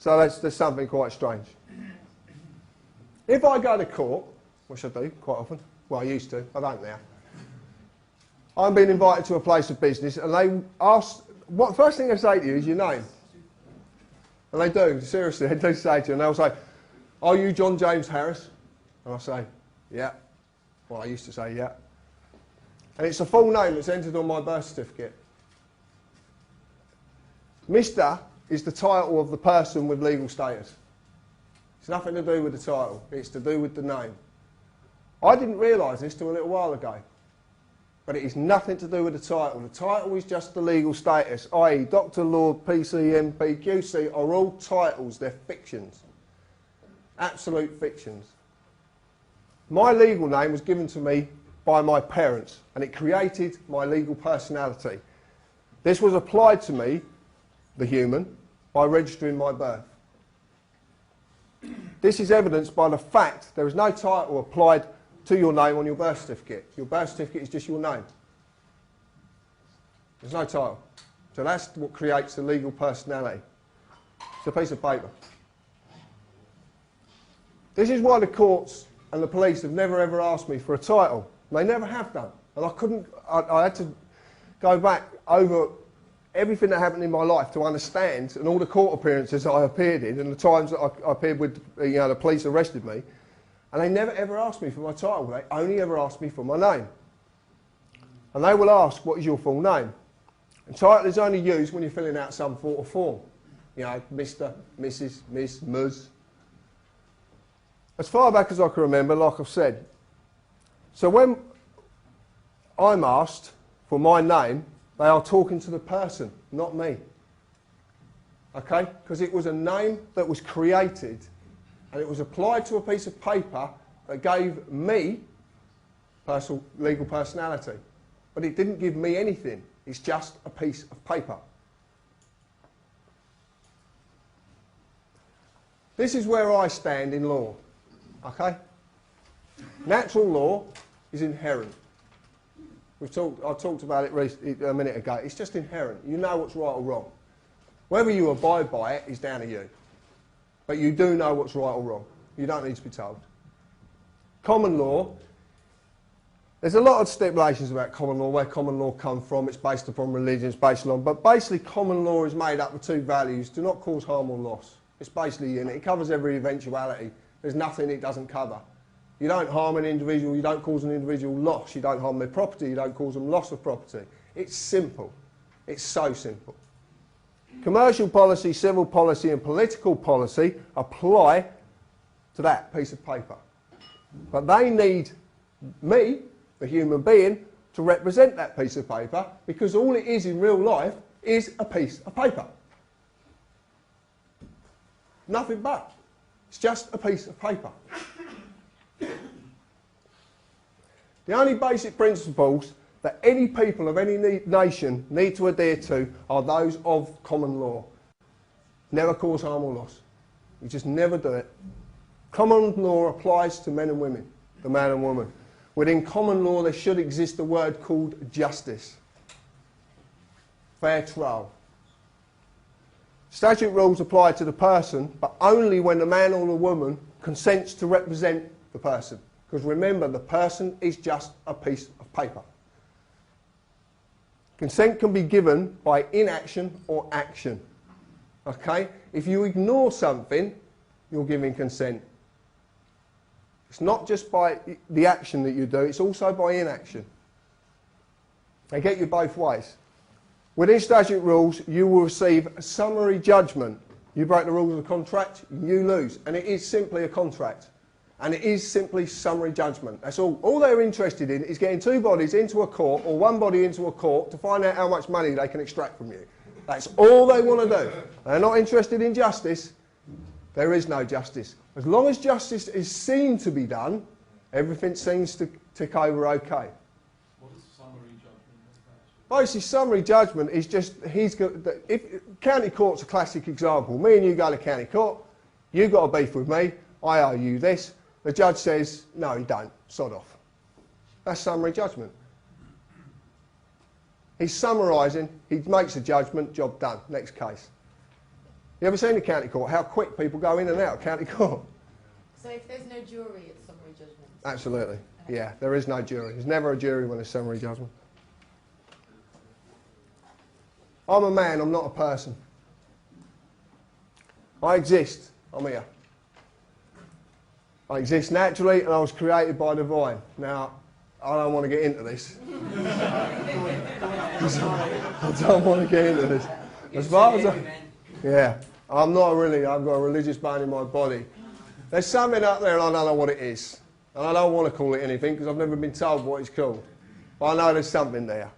So there's something quite strange. If I go to court, which I do quite often, well, I used to, I don't now. I'm being invited to a place of business, and they ask, what first thing they say to you is your name. And they do, seriously, they do say to you, and they'll say, "Are you John James Harris?" And I say, "Yeah." Well, I used to say, "Yeah." And it's a full name that's entered on my birth certificate. Mr. is the title of the person with legal status. It's nothing to do with the title, it's to do with the name. I didn't realise this till a little while ago, but it is nothing to do with the title. The title is just the legal status, i.e. Dr. Lord, PC, MP, QC are all titles, they're fictions. Absolute fictions. My legal name was given to me by my parents, and it created my legal personality. This was applied to me, the human, by registering my birth. This is evidenced by the fact there is no title applied to your name on your birth certificate. Your birth certificate is just your name. There's no title. So that's what creates the legal personality. It's a piece of paper. This is why the courts and the police have never ever asked me for a title. They never have done. And I had to go back over everything that happened in my life to understand, and all the court appearances that I appeared in, and the times that I appeared with, the police arrested me, and they never ever asked me for my title. They only ever asked me for my name. And they will ask, "What is your full name?" And title is only used when you're filling out some sort of form. Mr., Mrs., Miss, Ms. As far back as I can remember, like I've said. So when I'm asked for my name, they are talking to the person, not me. Okay? Because it was a name that was created and it was applied to a piece of paper that gave me personal legal personality. But it didn't give me anything. It's just a piece of paper. This is where I stand in law. Okay? Natural law is inherent. I talked about it a minute ago. It's just inherent. You know what's right or wrong. Whether you abide by it is down to you. But you do know what's right or wrong. You don't need to be told. Common law. There's a lot of stipulations about common law, where common law comes from. It's based upon religion, it's based on... But basically common law is made up of two values: do not cause harm or loss. It's basically in it. It covers every eventuality. There's nothing it doesn't cover. You don't harm an individual, you don't cause an individual loss, you don't harm their property, you don't cause them loss of property. It's simple. It's so simple. Commercial policy, civil policy and political policy apply to that piece of paper. But they need me, the human being, to represent that piece of paper, because all it is in real life is a piece of paper. Nothing but. It's just a piece of paper. The only basic principles that any people of any nation need to adhere to are those of common law. Never cause harm or loss. You just never do it. Common law applies to men and women, the man and woman. Within common law there should exist a word called justice. Fair trial. Statute rules apply to the person, but only when the man or the woman consents to represent the person. Because remember, the person is just a piece of paper. Consent can be given by inaction or action. Okay? If you ignore something, you're giving consent. It's not just by the action that you do, it's also by inaction. They get you both ways. Within statute rules, you will receive a summary judgment. You break the rules of the contract, you lose. And it is simply a contract. And it is simply summary judgment. That's all. All they're interested in is getting two bodies into a court, or one body into a court, to find out how much money they can extract from you. That's all they want to do. They're not interested in justice. There is no justice. As long as justice is seen to be done, everything seems to tick over okay. What is summary judgment? Basically, summary judgment is just, county court's a classic example. Me and you go to county court, you got a beef with me, I owe you this. The judge says, no, you don't, sod off. That's summary judgment. He's summarising, he makes a judgment, job done, next case. You ever seen the county court? How quick people go in and out of county court? So if there's no jury, it's summary judgment? Absolutely. Yeah, there is no jury. There's never a jury when there's summary judgment. I'm a man, I'm not a person. I exist. I'm here. I exist naturally and I was created by the divine. Now, I don't want to get into this. I don't want to get into this. As far as yeah, I'm not really, I've got a religious bone in my body. There's something up there and I don't know what it is. And I don't want to call it anything because I've never been told what it's called. But I know there's something there.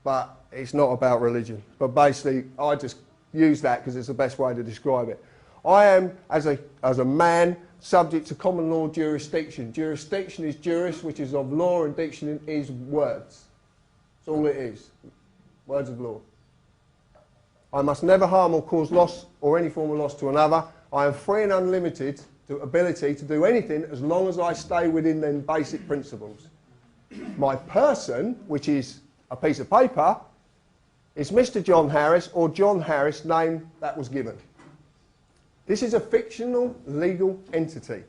But it's not about religion. But basically, I just use that because it's the best way to describe it. I am, as a man, subject to common law jurisdiction. Jurisdiction is juris, which is of law, and diction is words. That's all it is. Words of law. I must never harm or cause loss or any form of loss to another. I am free and unlimited to ability to do anything as long as I stay within them basic principles. My person, which is a piece of paper, is Mr. John Harris or John Harris, name that was given. This is a fictional legal entity.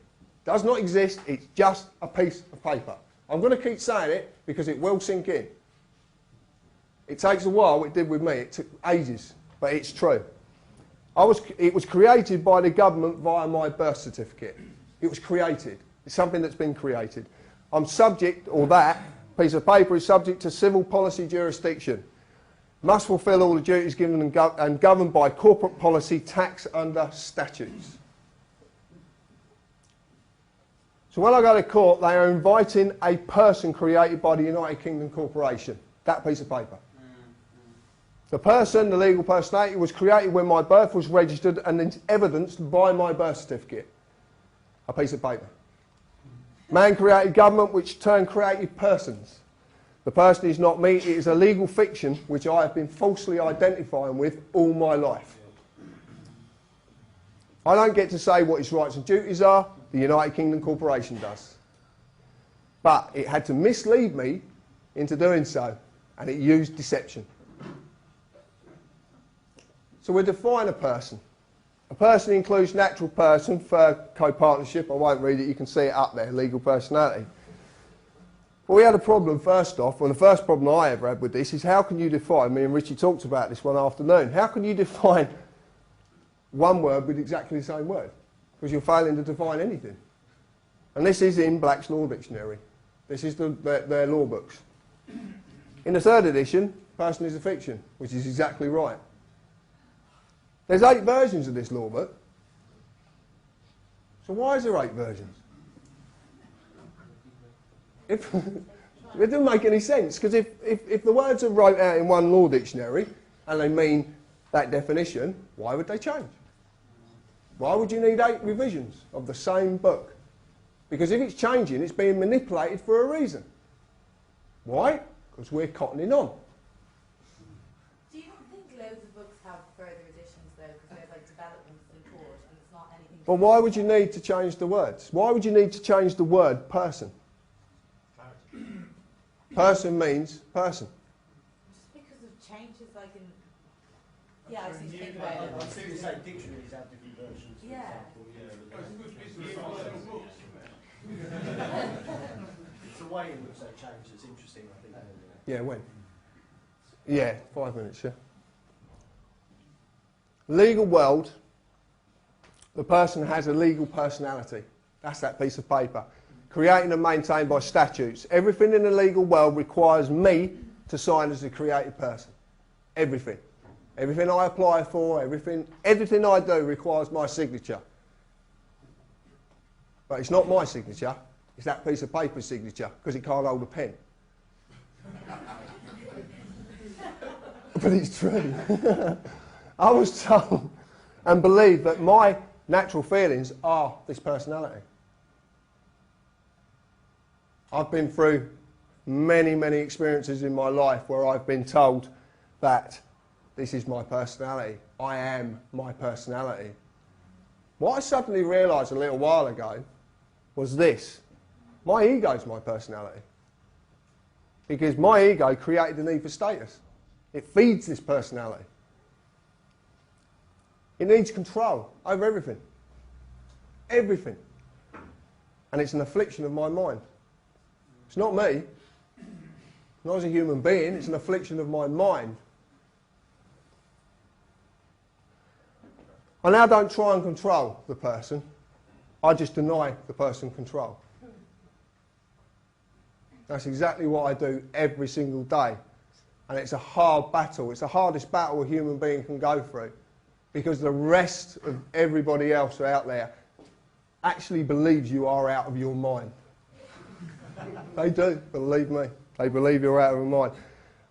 Does not exist, it's just a piece of paper. I'm going to keep saying it because it will sink in. It takes a while, it did with me, it took ages, but it's true. It was created by the government via my birth certificate. It was created. It's something that's been created. I'm subject, or that piece of paper is subject to civil policy jurisdiction. Must fulfil all the duties given and governed by corporate policy, tax under statutes. So when I go to court, they are inviting a person created by the United Kingdom Corporation. That piece of paper. The person, the legal personality, was created when my birth was registered and is evidenced by my birth certificate. A piece of paper. Man created government, which turned created persons. The person is not me, it is a legal fiction which I have been falsely identifying with all my life. I don't get to say what its rights and duties are, the United Kingdom Corporation does. But it had to mislead me into doing so, and it used deception. So we define a person. A person includes natural person for co-partnership. I won't read it, you can see it up there, legal personality. But we had a problem first off, well the first problem I ever had with this is how can you define, me and Richie talked about this one afternoon, how can you define one word with exactly the same word? Because you're failing to define anything. And this is in Black's Law Dictionary. This is their law books. In the third edition, person is a fiction, which is exactly right. There's 8 versions of this law book. So why is there 8 versions? It doesn't make any sense, because if the words are wrote out in one law dictionary and they mean that definition, why would they change? Why would you need 8 revisions of the same book? Because if it's changing, it's being manipulated for a reason. Why? Because we're cottoning on. Do you not think loads of books have further editions though, because there's like developments in court and it's not anything... But why would you need to change the words? Why would you need to change the word person? Person means person. Just because of changes like in... Yeah, I was thinking about it. I've seen the same dictionaries have different versions. For Yeah. example, it's the way in which they change that's interesting, I think. Yeah, when? Yeah, 5 minutes, yeah. Legal world, the person has a legal personality. That's that piece of paper. Created and maintained by statutes. Everything in the legal world requires me to sign as a created person. Everything. Everything I apply for, everything I do requires my signature. But it's not my signature, it's that piece of paper's signature, because it can't hold a pen. But it's true. I was told and believed that my natural feelings are this personality. I've been through many, many experiences in my life where I've been told that this is my personality. I am my personality. What I suddenly realised a little while ago was this. My ego is my personality. Because my ego created the need for status. It feeds this personality. It needs control over everything. Everything. And it's an affliction of my mind. It's not me. Not as a human being, it's an affliction of my mind. I now don't try and control the person. I just deny the person control. That's exactly what I do every single day. And it's a hard battle. It's the hardest battle a human being can go through. Because the rest of everybody else out there actually believes you are out of your mind. They do, believe me. They believe you're out of your mind.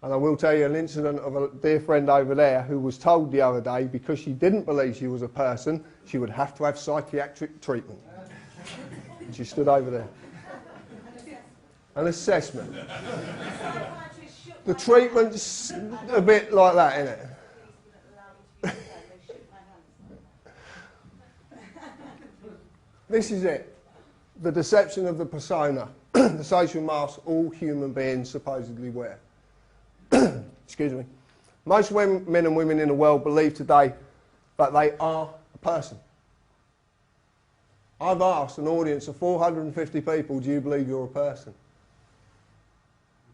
And I will tell you an incident of a dear friend over there who was told the other day because she didn't believe she was a person, she would have to have psychiatric treatment. And she stood over there. An assessment. The treatment's a bit like that, isn't it? This is it. The deception of the persona. The social mask all human beings supposedly wear. Excuse me. Most men and women in the world believe today that they are a person. I've asked an audience of 450 people, do you believe you're a person?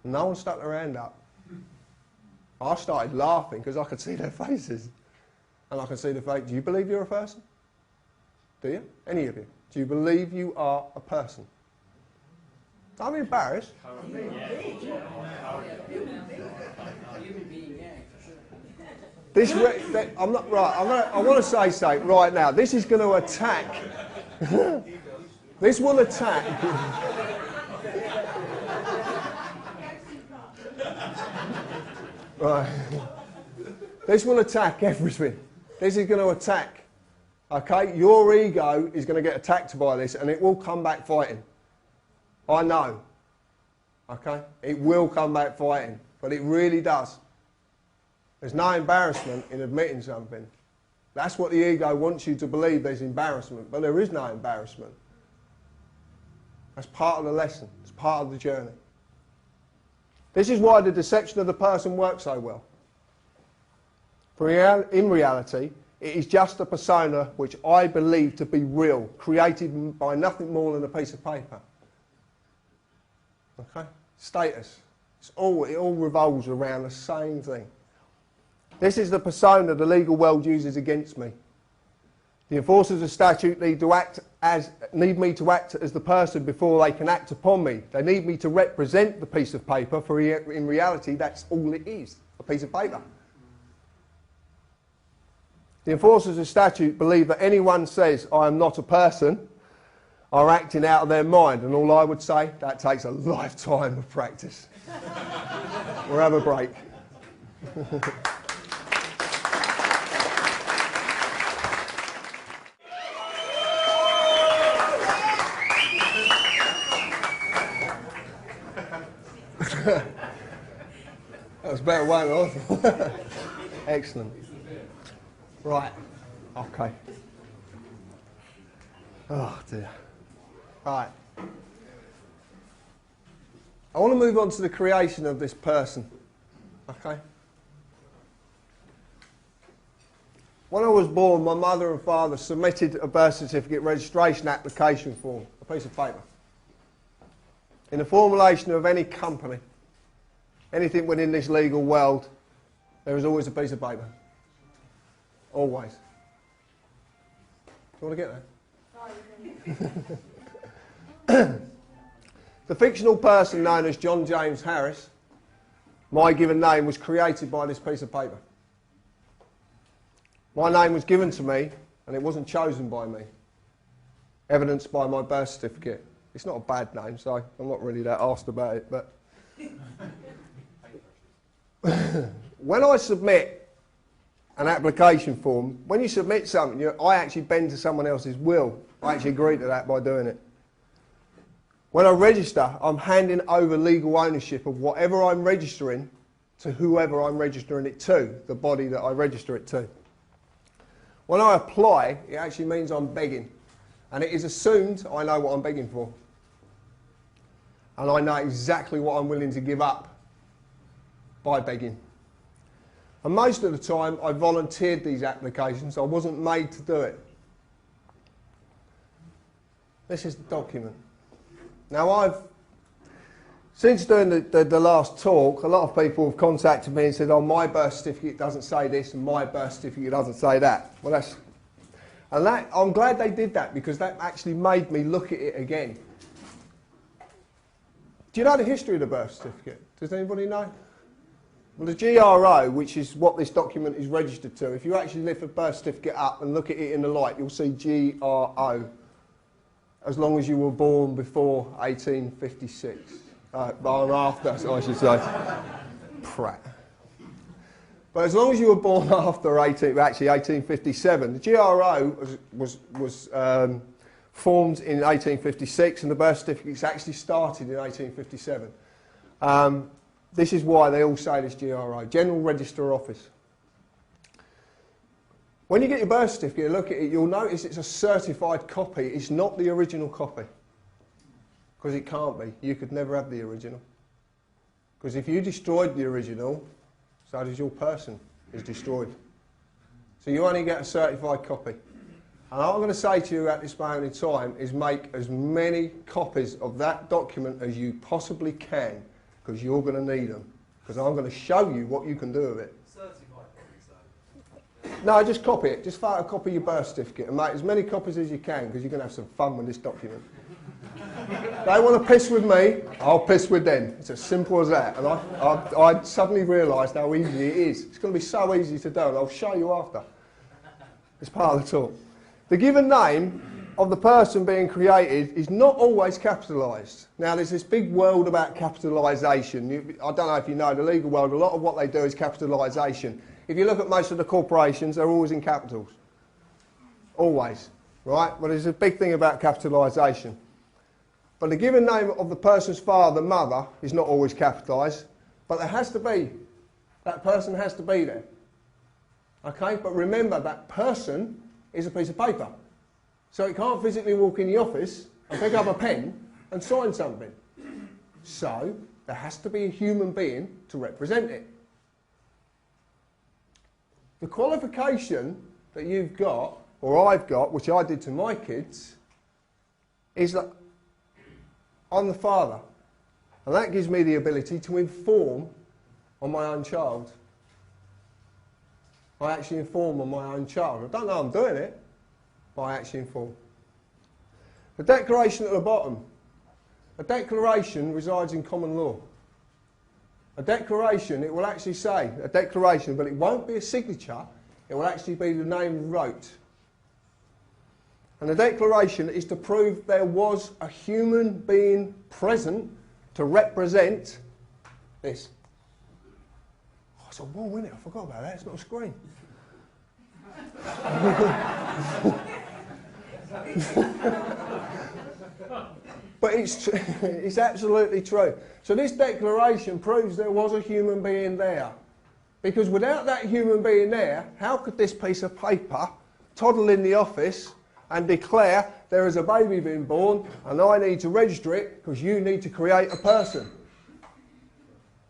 And no one stuck their hand up. I started laughing because I could see their faces. And I could see the face. Do you believe you're a person? Do you? Any of you? Do you believe you are a person? Don't be embarrassed. I'm not right. I want to say something right now. This is going to attack. This will attack. Right. This will attack everything. This is going to attack. Okay, your ego is going to get attacked by this, and it will come back fighting. I know. Okay? It will come back fighting. But it really does. There's no embarrassment in admitting something. That's what the ego wants you to believe, there's embarrassment. But there is no embarrassment. That's part of the lesson. It's part of the journey. This is why the deception of the person works so well. In reality, it is just a persona which I believe to be real, created by nothing more than a piece of paper. Okay? Status. It all revolves around the same thing. This is the persona the legal world uses against me. The enforcers of statute need me to act as the person before they can act upon me. They need me to represent the piece of paper, for in reality that's all it is, a piece of paper. The enforcers of statute believe that anyone says I am not a person are acting out of their mind, and all I would say, that takes a lifetime of practice. We'll have a break. That was better, wasn't it? Excellent. Right. Okay. Oh dear. Right. I want to move on to the creation of this person. Okay. When I was born, my mother and father submitted a birth certificate registration application form, a piece of paper. In the formulation of any company, anything within this legal world, there is always a piece of paper. Always. Do you want to get that? The fictional person known as John James Harris, my given name, was created by this piece of paper. My name was given to me, and it wasn't chosen by me, evidenced by my birth certificate. It's not a bad name, so I'm not really that arsed about it, but when I submit an application form, when you submit something, I actually bend to someone else's will. I actually agree to that by doing it. When I register, I'm handing over legal ownership of whatever I'm registering to whoever I'm registering it to, the body that I register it to. When I apply, it actually means I'm begging. And it is assumed I know what I'm begging for. And I know exactly what I'm willing to give up by begging. And most of the time I volunteered these applications, I wasn't made to do it. This is the document. Now since doing the last talk, a lot of people have contacted me and said, oh, my birth certificate doesn't say this and my birth certificate doesn't say that. Well, I'm glad they did that, because that actually made me look at it again. Do you know the history of the birth certificate? Does anybody know? Well, the GRO, which is what this document is registered to, if you actually lift a birth certificate up and look at it in the light, you'll see GRO, as long as you were born before 1856. After, I should say. Prat. But as long as you were born after 1857, the GRO was formed in 1856, and the birth certificates actually started in 1857. This is why they all say this GRO, General Register Office. When you get your birth certificate and look at it, you'll notice it's a certified copy. It's not the original copy. Because it can't be. You could never have the original. Because if you destroyed the original, so does your person is destroyed. So you only get a certified copy. And all I'm going to say to you at this moment in time is make as many copies of that document as you possibly can, because you're going to need them. Because I'm going to show you what you can do with it. Certified copies, though. No, just copy it. Just photocopy your birth certificate and make as many copies as you can, because you're going to have some fun with this document. They want to piss with me, I'll piss with them. It's as simple as that. And I suddenly realised how easy it is. It's going to be so easy to do, and I'll show you after. It's part of the talk. The given name of the person being created is not always capitalised. Now, there's this big world about capitalisation. I don't know if you know, the legal world, a lot of what they do is capitalisation. If you look at most of the corporations, they're always in capitals. Always. Right? Well, there's a big thing about capitalisation. But the given name of the person's father, mother, is not always capitalised. But there has to be. That person has to be there. Okay? But remember, that person is a piece of paper. So it can't physically walk in the office and pick up a pen and sign something. So there has to be a human being to represent it. The qualification that you've got, or I've got, which I did to my kids, is that I'm the father. And that gives me the ability to inform on my own child. I actually inform on my own child. I don't know I'm doing it, but I actually inform. The declaration at the bottom. A declaration resides in common law. A declaration, it will actually say a declaration, but it won't be a signature. It will actually be the name wrote. And the declaration is to prove there was a human being present to represent this. Oh, it's a wall, isn't it? I forgot about that. It's not a screen. But it's absolutely true. So this declaration proves there was a human being there. Because without that human being there, how could this piece of paper toddle in the office and declare there is a baby being born and I need to register it because you need to create a person?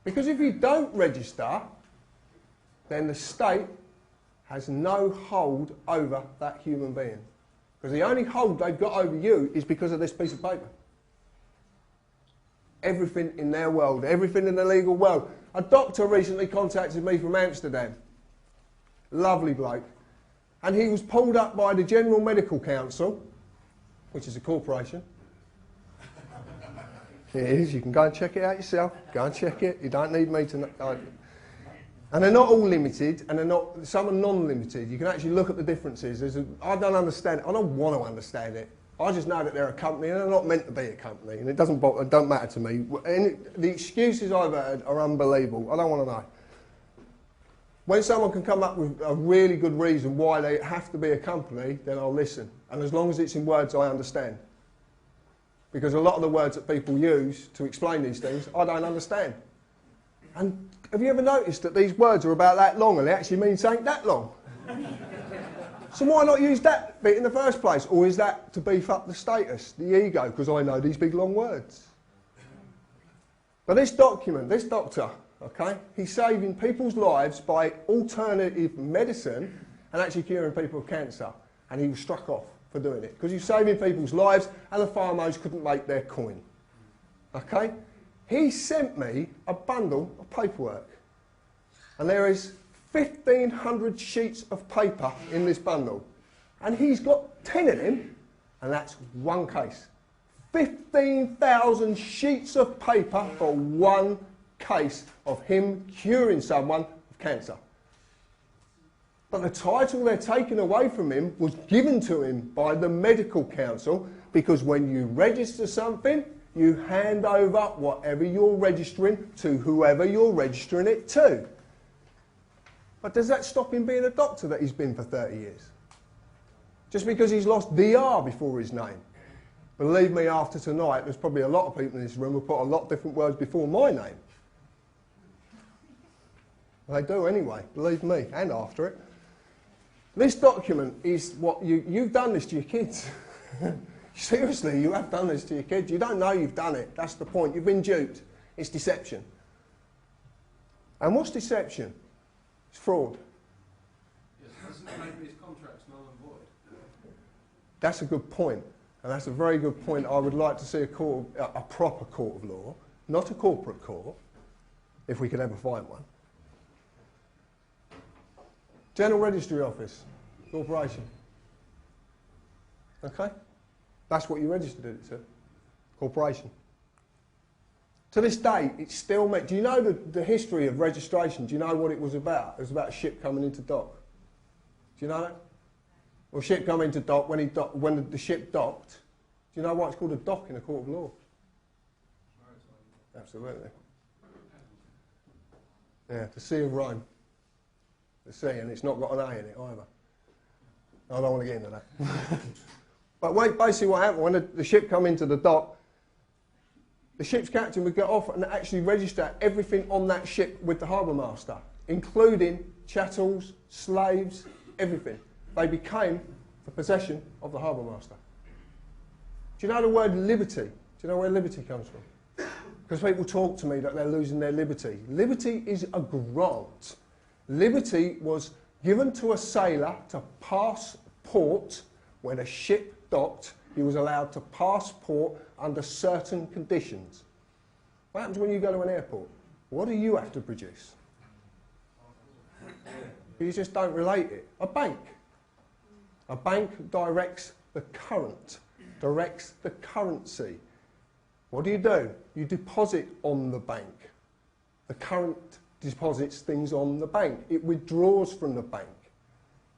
Because if you don't register, then the state has no hold over that human being. Because the only hold they've got over you is because of this piece of paper. Everything in their world, everything in the legal world. A doctor recently contacted me from Amsterdam. Lovely bloke. And he was pulled up by the General Medical Council, which is a corporation. It is, you can go and check it out yourself. Go and check it. You don't need me to know. And they're not all limited, and some are non-limited. You can actually look at the differences. I don't understand it. I don't want to understand it. I just know that they're a company, and they're not meant to be a company, and it don't matter to me. And the excuses I've heard are unbelievable. I don't want to know. When someone can come up with a really good reason why they have to be a company, then I'll listen. And as long as it's in words I understand. Because a lot of the words that people use to explain these things, I don't understand. And have you ever noticed that these words are about that long and they actually mean something that long? So why not use that bit in the first place? Or is that to beef up the status, the ego, because I know these big long words? But this document, this doctor, okay? He's saving people's lives by alternative medicine and actually curing people of cancer. And he was struck off for doing it because he was saving people's lives and the farmers couldn't make their coin. Okay? He sent me a bundle of paperwork. And there is 1,500 sheets of paper in this bundle. And he's got 10 of them, and that's one case. 15,000 sheets of paper for one case of him curing someone of cancer. But the title they're taking away from him was given to him by the medical council because when you register something, you hand over whatever you're registering to whoever you're registering it to. But does that stop him being a doctor that he's been for 30 years? Just because he's lost DR before his name. Believe me, after tonight, there's probably a lot of people in this room who put a lot of different words before my name. They do anyway, believe me, and after it. This document is what you've done this to your kids. Seriously, you have done this to your kids. You don't know you've done it. That's the point. You've been duped. It's deception. And what's deception? It's fraud. Yes, doesn't it make these contracts null and void? That's a good point. And that's a very good point. I would like to see a proper court of law, not a corporate court, if we could ever find one. General Registry Office, corporation. Okay? That's what you registered it to, corporation. To this day, it's still made. Do you know the history of registration? Do you know what it was about? It was about a ship coming into dock. Do you know that? Well, ship coming into dock, when the ship docked, do you know why it's called a dock in a court of law? Absolutely. Yeah, the Sea of Rome. The sea, and it's not got an A in it either. I don't want to get into that. But basically what happened, when the ship come into the dock, the ship's captain would get off and actually register everything on that ship with the harbour master, including chattels, slaves, everything. They became the possession of the harbour master. Do you know the word liberty? Do you know where liberty comes from? Because people talk to me that they're losing their liberty. Liberty is a grant. Liberty was given to a sailor to pass port when a ship docked. He was allowed to pass port under certain conditions. What happens when you go to an airport? What do you have to produce? You just don't relate it. A bank. A bank directs the current, directs the currency. What do? You deposit on the bank. The current deposits things on the bank. It withdraws from the bank.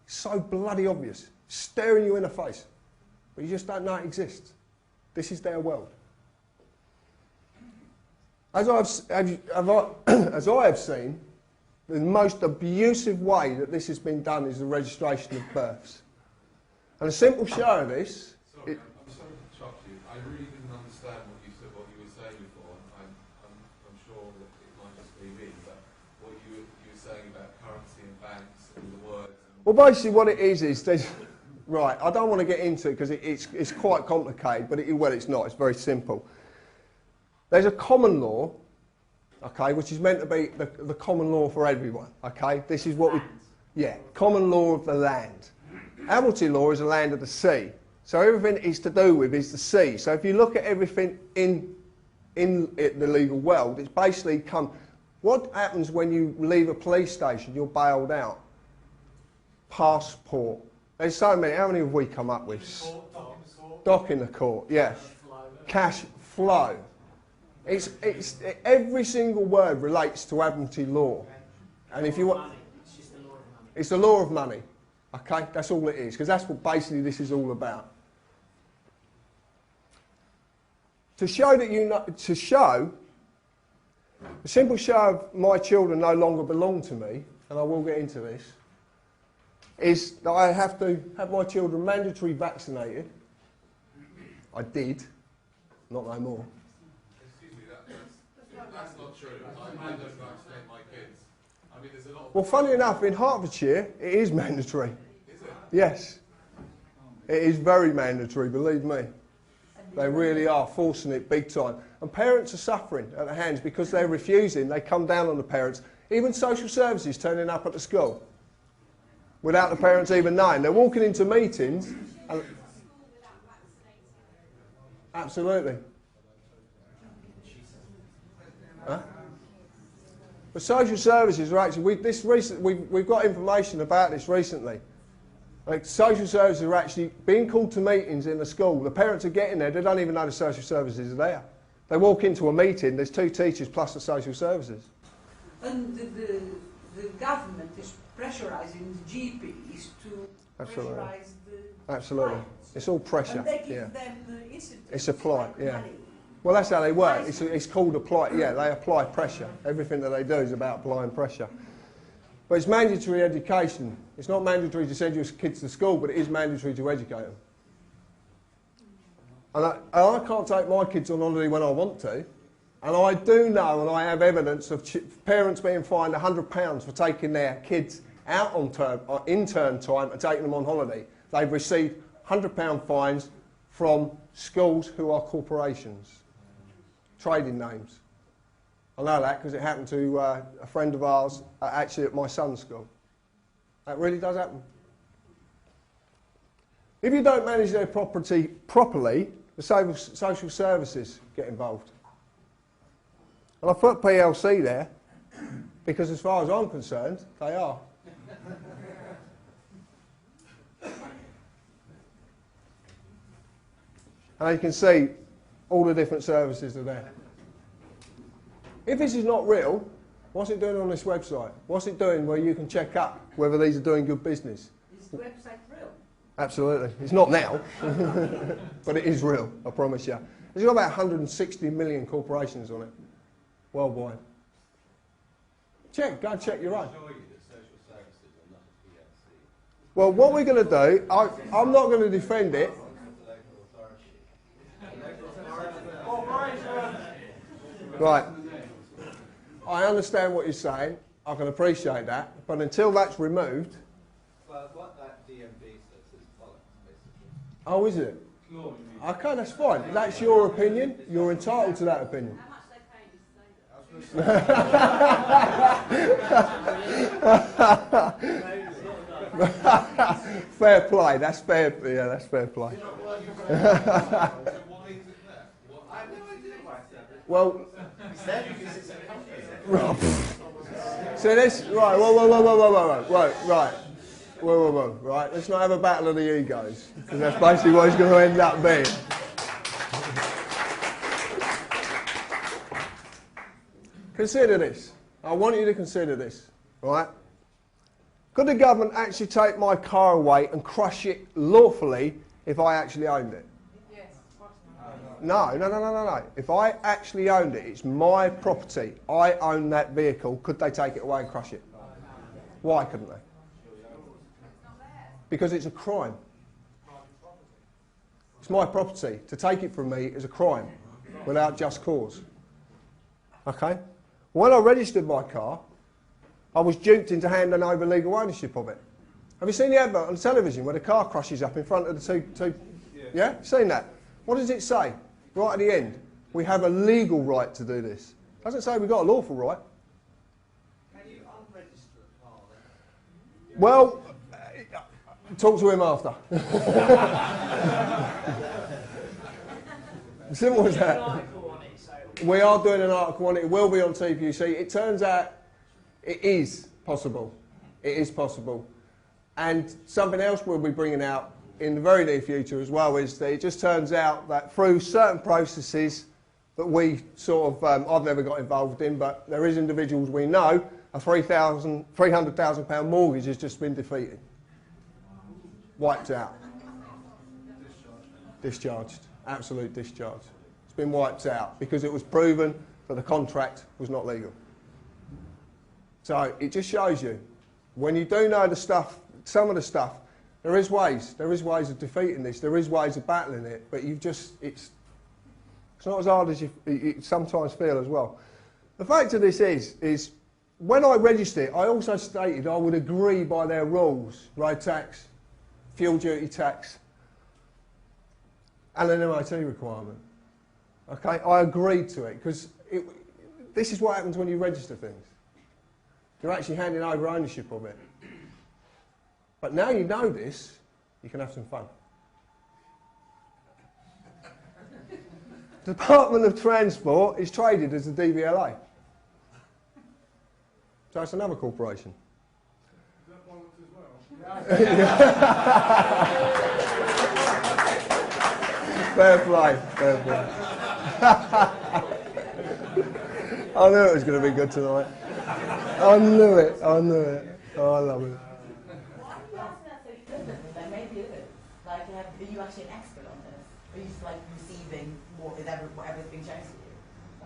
It's so bloody obvious, staring you in the face, but you just don't know it exists. This is their world. As I have seen, the most abusive way that this has been done is the registration of births. And a simple show of this... Sorry, I'm sorry to interrupt you. I really didn't understand what you were saying before. I'm sure that it might just be me, but what you were saying about currency and banks and the words... Well, basically what it is there's... Right, I don't want to get into it because it's quite complicated, but it's not. It's very simple. There's a common law, okay, which is meant to be the common law for everyone, okay? This is what common law of the land. Admiralty law is the land of the sea. So everything it's to do with is the sea. So if you look at everything in the legal world, it's basically what happens when you leave a police station, you're bailed out? Passport. There's so many. How many have we come up with? Dock in the court, yeah. Cash flow. It's every single word relates to Admiralty law. And if you want... It's the law of money. Okay, that's all it is, because that's what basically this is all about. To show that a simple show of my children no longer belong to me, and I will get into this, is that I have to have my children mandatory vaccinated. I did, not no more. Excuse me, that's not true. I don't vaccinate my kids. I mean, there's a lot of... Well, funny enough, in Hertfordshire, it is mandatory. Is it? Yes. It is very mandatory, believe me. And They really are forcing it big time. And parents are suffering at the hands because they're refusing. They come down on the parents. Even social services turning up at the school without the parents even knowing. They're walking into meetings. And absolutely. Huh? But social services are actually, we've got information about this recently. Like social services are actually being called to meetings in the school. The parents are getting there, they don't even know the social services are there. They walk into a meeting, there's 2 teachers plus the social services. And the government is pressurising the GPs to pressurise the Absolutely. clients. It's all pressure. And they give them incentives. It's apply, like yeah. money. Well, that's how they work. It's called apply. Yeah, they apply pressure. Everything that they do is about applying pressure. But it's mandatory education. It's not mandatory to send your kids to school, but it is mandatory to educate them. And I can't take my kids on holiday when I want to. And I do know, and I have evidence of parents being fined £100 for taking their kids out on in term time and taking them on holiday. They've received £100 fines from schools who are corporations, trading names. I know that because it happened to a friend of ours actually at my son's school. That really does happen. If you don't manage their property properly, the social services get involved. And I put PLC there because as far as I'm concerned, they are. And you can see all the different services are there. If this is not real, what's it doing on this website? What's it doing where you can check up whether these are doing good business? Is the website real? Absolutely. It's not now, but it is real, I promise you. There's got about 160 million corporations on it, worldwide. Go and check your own. Well, what we're going to do, I'm not going to defend it. Right. I understand what you're saying. I can appreciate that. But until that's removed... Well, what that DMB says is bollocks, basically. Oh, is it? Okay, that's fine. That's your opinion. You're entitled to that opinion. Fair play. That's fair. Yeah, that's fair play. Well, so this right. Whoa. Right. Let's not have a battle of the egos because that's basically what it's going to end up being. Consider this. I want you to consider this, right? Could the government actually take my car away and crush it lawfully if I actually owned it? Yes. No. If I actually owned it, it's my property. I own that vehicle. Could they take it away and crush it? Why couldn't they? Because it's a crime. It's my property. To take it from me is a crime without just cause. Okay? When I registered my car, I was duped into handing over legal ownership of it. Have you seen the advert on television where the car crashes up in front of the two? Yeah? Seen that? What does it say? Right at the end, we have a legal right to do this. Doesn't say we've got a lawful right. Can you unregister a car then? Well, talk to him after. Simple as that. We are doing an article on it. It will be on TPUC. It turns out it is possible. It is possible. And something else we'll be bringing out in the very near future as well is that it just turns out that through certain processes that we sort of, I've never got involved in, but there is individuals we know, a £300,000 mortgage has just been defeated. Wiped out. Discharged. Absolute discharge. It's been wiped out because it was proven that the contract was not legal. So it just shows you, when you do know the stuff, some of the stuff, there is ways of defeating this, there is ways of battling it, but it's not as hard as you sometimes feel as well. The fact of this is when I registered it, I also stated I would agree by their rules, road tax, fuel duty tax. and an MOT requirement. Okay, I agreed to it because this is what happens when you register things. You're actually handing over ownership of it. But now you know this, you can have some fun. Department of Transport is traded as the DVLA. So it's another corporation. Is that bollocks as well? Fair play, fair play. I knew it was going to be good tonight. I knew it, I knew it. Oh, I love it. Why are you asking that so flippantly? Like, maybe it is. Like, are you actually an expert on this? Or are you just like receiving whatever's being shown to you?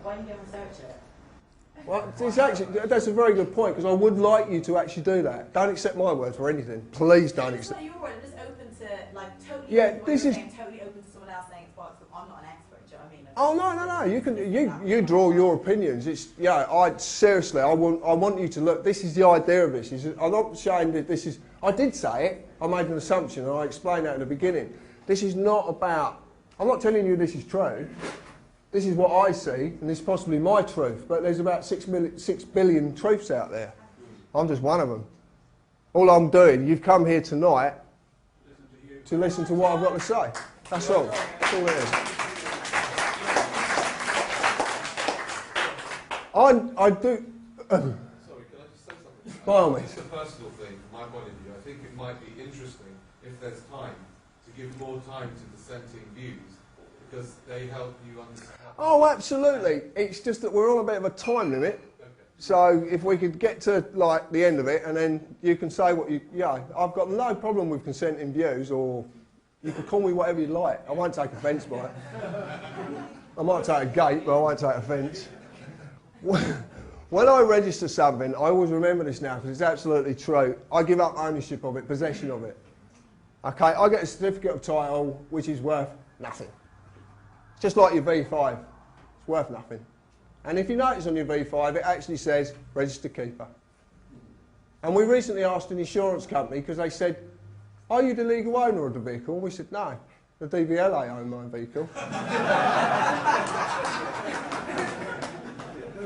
Why don't you go research it? Well, it's actually, that's a very good point, because I would like you to actually do that. Don't accept my word for anything. Please don't It's accept. not your word. I'm just open to, like, totally Yeah, open to what this you're is- saying, totally open to someone else saying it's bollocks, but I'm not an expert, do you know what I mean? Oh no! You draw your opinions. It's seriously. I want you to look. This is the idea of this. I'm not saying that this is. I did say it. I made an assumption, and I explained that at the beginning. This is not about. I'm not telling you this is true. This is what I see, and this is possibly my truth. But there's about 6 billion truths out there. I'm just one of them. All I'm doing. You've come here tonight to listen to what I've got to say. That's all. That's all it is. I do. Sorry, can I just say something? By all means. It's a personal thing from my point of view. I think it might be interesting, if there's time, to give more time to dissenting views, because they help you understand. Oh, absolutely. It's just that we're on a bit of a time limit. Okay. So if we could get to like the end of it, and then you can say what you. Yeah, I've got no problem with consenting views, or you can call me whatever you like. I won't take offence by it. I might take a gate, but I won't take offence. When I register something, I always remember this now because it's absolutely true. I give up ownership of it, possession of it. Okay, I get a certificate of title which is worth nothing. It's just like your V5, it's worth nothing. And if you notice on your V5, it actually says registered keeper. And we recently asked an insurance company because they said, "Are you the legal owner of the vehicle?" And we said, "No, the DVLA own my vehicle."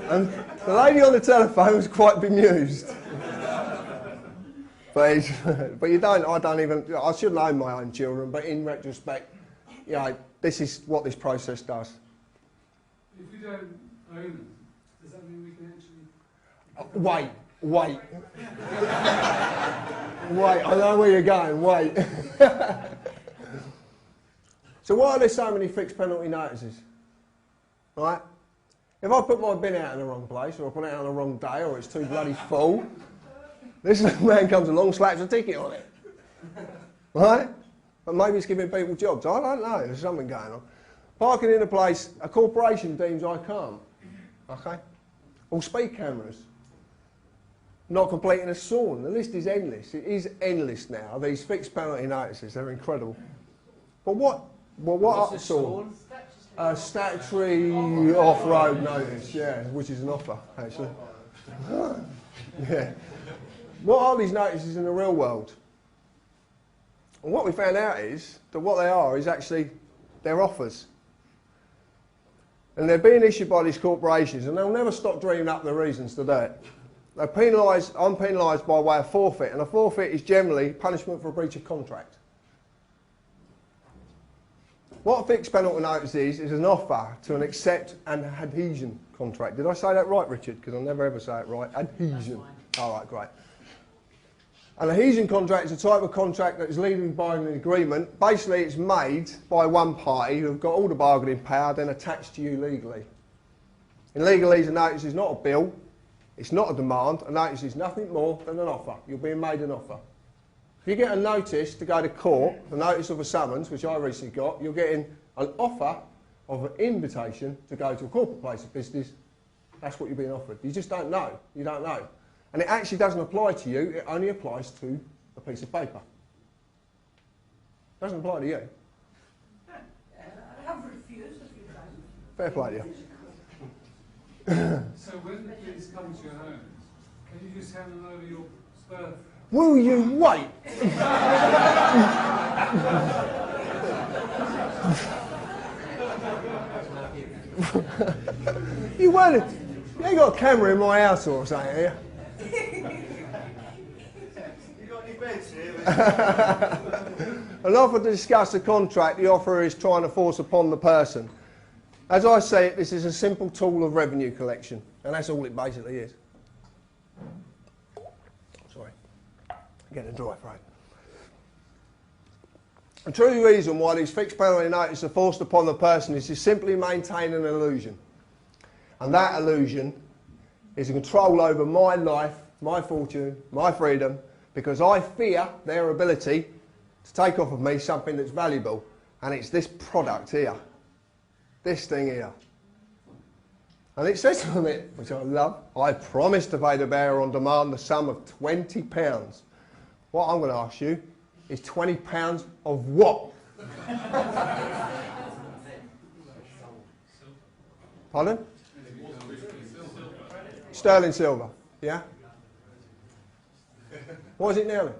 And the lady on the telephone was quite bemused. But I don't even, I shouldn't own my own children, but in retrospect, this is what this process does. If we don't own them, does that mean we can actually... Wait. Wait, I know where you're going, wait. So why are there so many fixed penalty notices? Right? If I put my bin out in the wrong place, or I put it out on the wrong day, or it's too bloody full, this man comes along, slaps a ticket on it. Right? But maybe it's giving people jobs. I don't know, there's something going on. Parking in a place, a corporation deems I can't. Okay? Or speed cameras. Not completing a sawn. The list is endless. It is endless now. These fixed penalty notices, they're incredible. But what are sawn? Statutory off-road notice, yeah, which is an offer, actually. Yeah. What are these notices in the real world? And what we found out is that what they are is actually, they're offers. And they're being issued by these corporations, and they'll never stop dreaming up the reasons to do it. I'm penalised by way of forfeit, and a forfeit is generally punishment for a breach of contract. What a fixed penalty notice is an offer to an accept and adhesion contract. Did I say that right, Richard? Because I never ever say it right. Adhesion. All right, great. An adhesion contract is a type of contract that is legally binding agreement. Basically, it's made by one party who've got all the bargaining power, then attached to you legally. In legalese, a notice is not a bill. It's not a demand. A notice is nothing more than an offer. You're being made an offer. If you get a notice to go to court, a notice of a summons, which I recently got, you're getting an offer of an invitation to go to a corporate place of business. That's what you're being offered. You just don't know. You don't know. And it actually doesn't apply to you. It only applies to a piece of paper. It doesn't apply to you. I've refused a few times. Fair play to you. So when the police come to your homes, can you just hand them over your stuff? Will you wait? You weren't. You ain't got a camera in my house or something, here. You got any beds here? An offer to discuss the contract, the offer is trying to force upon the person. As I say it, this is a simple tool of revenue collection, and that's all it basically is. Sorry, getting a dry throat. The true reason why these fixed penalty notices are forced upon the person is to simply maintain an illusion. And that illusion is a control over my life, my fortune, my freedom, because I fear their ability to take off of me something that's valuable. And it's this product here. This thing here. And it says on it, which I love, I promise to pay the bearer on demand the sum of £20. What I'm going to ask you is £20 of what? Pardon? Sterling silver, yeah? What is it now then?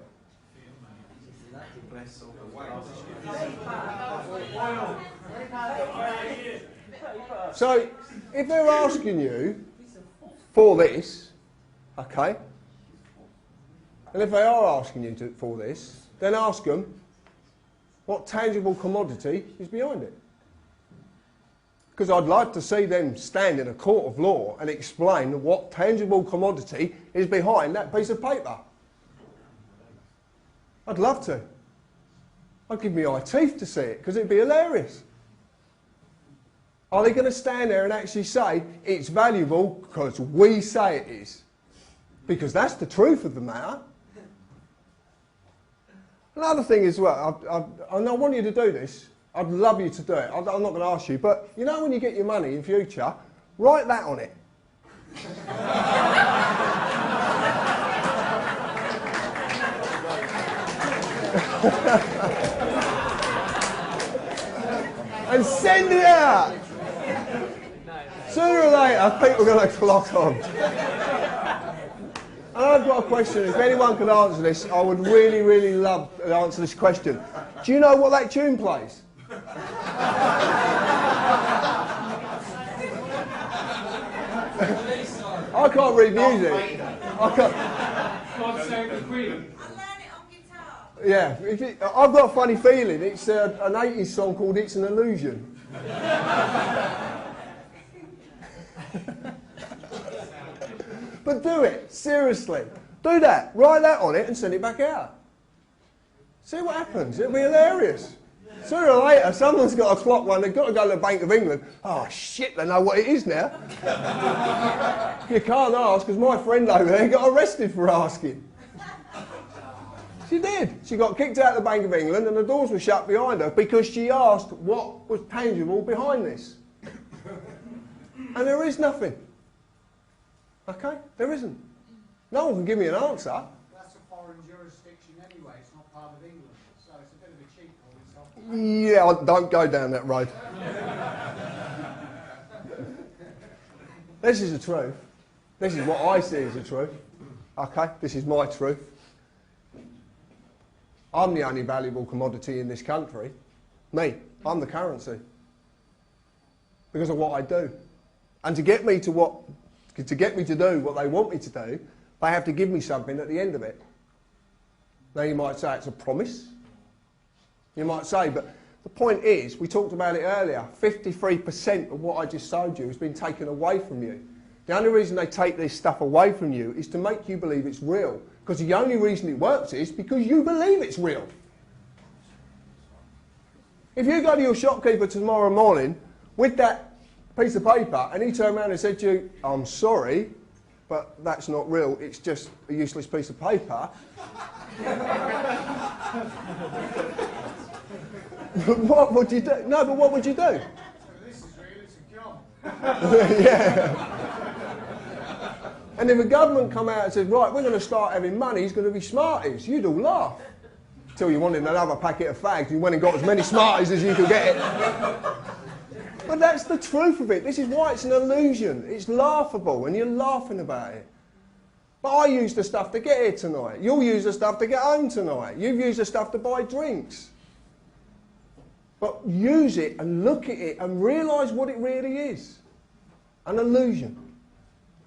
So, if they're asking you for this, okay, and if they are asking you for this, then ask them what tangible commodity is behind it. Because I'd like to see them stand in a court of law and explain what tangible commodity is behind that piece of paper. I'd love to. I'd give me eye teeth to see it, because it'd be hilarious. Are they going to stand there and actually say it's valuable because we say it is? Because that's the truth of the matter. Another thing as well, I want you to do this. I'd love you to do it. I'm not going to ask you, but you know when you get your money in future, write that on it. And send it out. Sooner or later, people are going to clock on. And I've got a question. If anyone could answer this, I would really, really love to answer this question. Do you know what that tune plays? I can't read music. I can't. God save the Queen. Yeah, I've got a funny feeling. It's an 80s song called It's an Illusion. But do it, seriously. Do that. Write that on it and send it back out. See what happens. It'll be hilarious. Sooner or later, someone's got to clock one. They've got to go to the Bank of England. Oh, shit, they know what it is now. You can't ask, because my friend over there got arrested for asking. She did. She got kicked out of the Bank of England and the doors were shut behind her because she asked what was tangible behind this. And there is nothing. Okay? There isn't. No one can give me an answer. That's a foreign jurisdiction anyway. It's not part of England. So it's a bit of a cheat code. Yeah, don't go down that road. This is the truth. This is what I see as the truth. Okay? This is my truth. I'm the only valuable commodity in this country. Me. I'm the currency. Because of what I do. And to get me to do what they want me to do, they have to give me something at the end of it. Now you might say it's a promise. You might say, but the point is, we talked about it earlier, 53% of what I just sold you has been taken away from you. The only reason they take this stuff away from you is to make you believe it's real. Because the only reason it works is because you believe it's real. If you go to your shopkeeper tomorrow morning with that piece of paper and he turned around and said to you, I'm sorry, but that's not real, it's just a useless piece of paper. What would you do? No, but what would you do? This is real, it's a job. Yeah. And if the government come out and says, right, we're going to start having money, it's going to be Smarties, you'd all laugh. Till you wanted another packet of fags, you went and got as many Smarties as you could get. But that's the truth of it. This is why it's an illusion. It's laughable, and you're laughing about it. But I use the stuff to get here tonight. You'll use the stuff to get home tonight. You've used the stuff to buy drinks. But use it and look at it and realise what it really is. An illusion.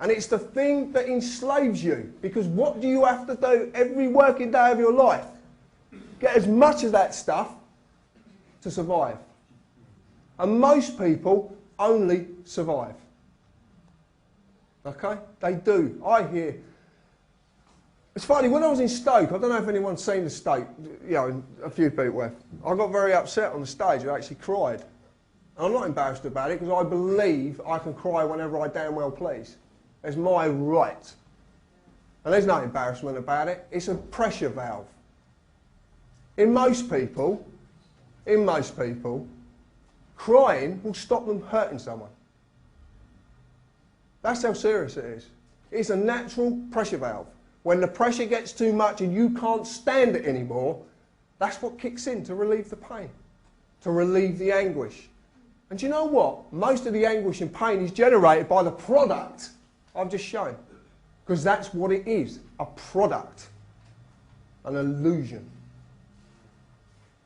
And it's the thing that enslaves you. Because what do you have to do every working day of your life? Get as much of that stuff to survive. And most people only survive. Okay? They do. I hear. It's funny, when I was in Stoke, I don't know if anyone's seen the Stoke, you know, a few people have. I got very upset on the stage, I actually cried. And I'm not embarrassed about it, because I believe I can cry whenever I damn well please. It's my right. And there's no embarrassment about it, it's a pressure valve. In most people, crying will stop them hurting someone. That's how serious it is. It's a natural pressure valve. When the pressure gets too much and you can't stand it anymore, that's what kicks in to relieve the pain, to relieve the anguish. And do you know what? Most of the anguish and pain is generated by the product I've just shown. Because that's what it is, a product, an illusion.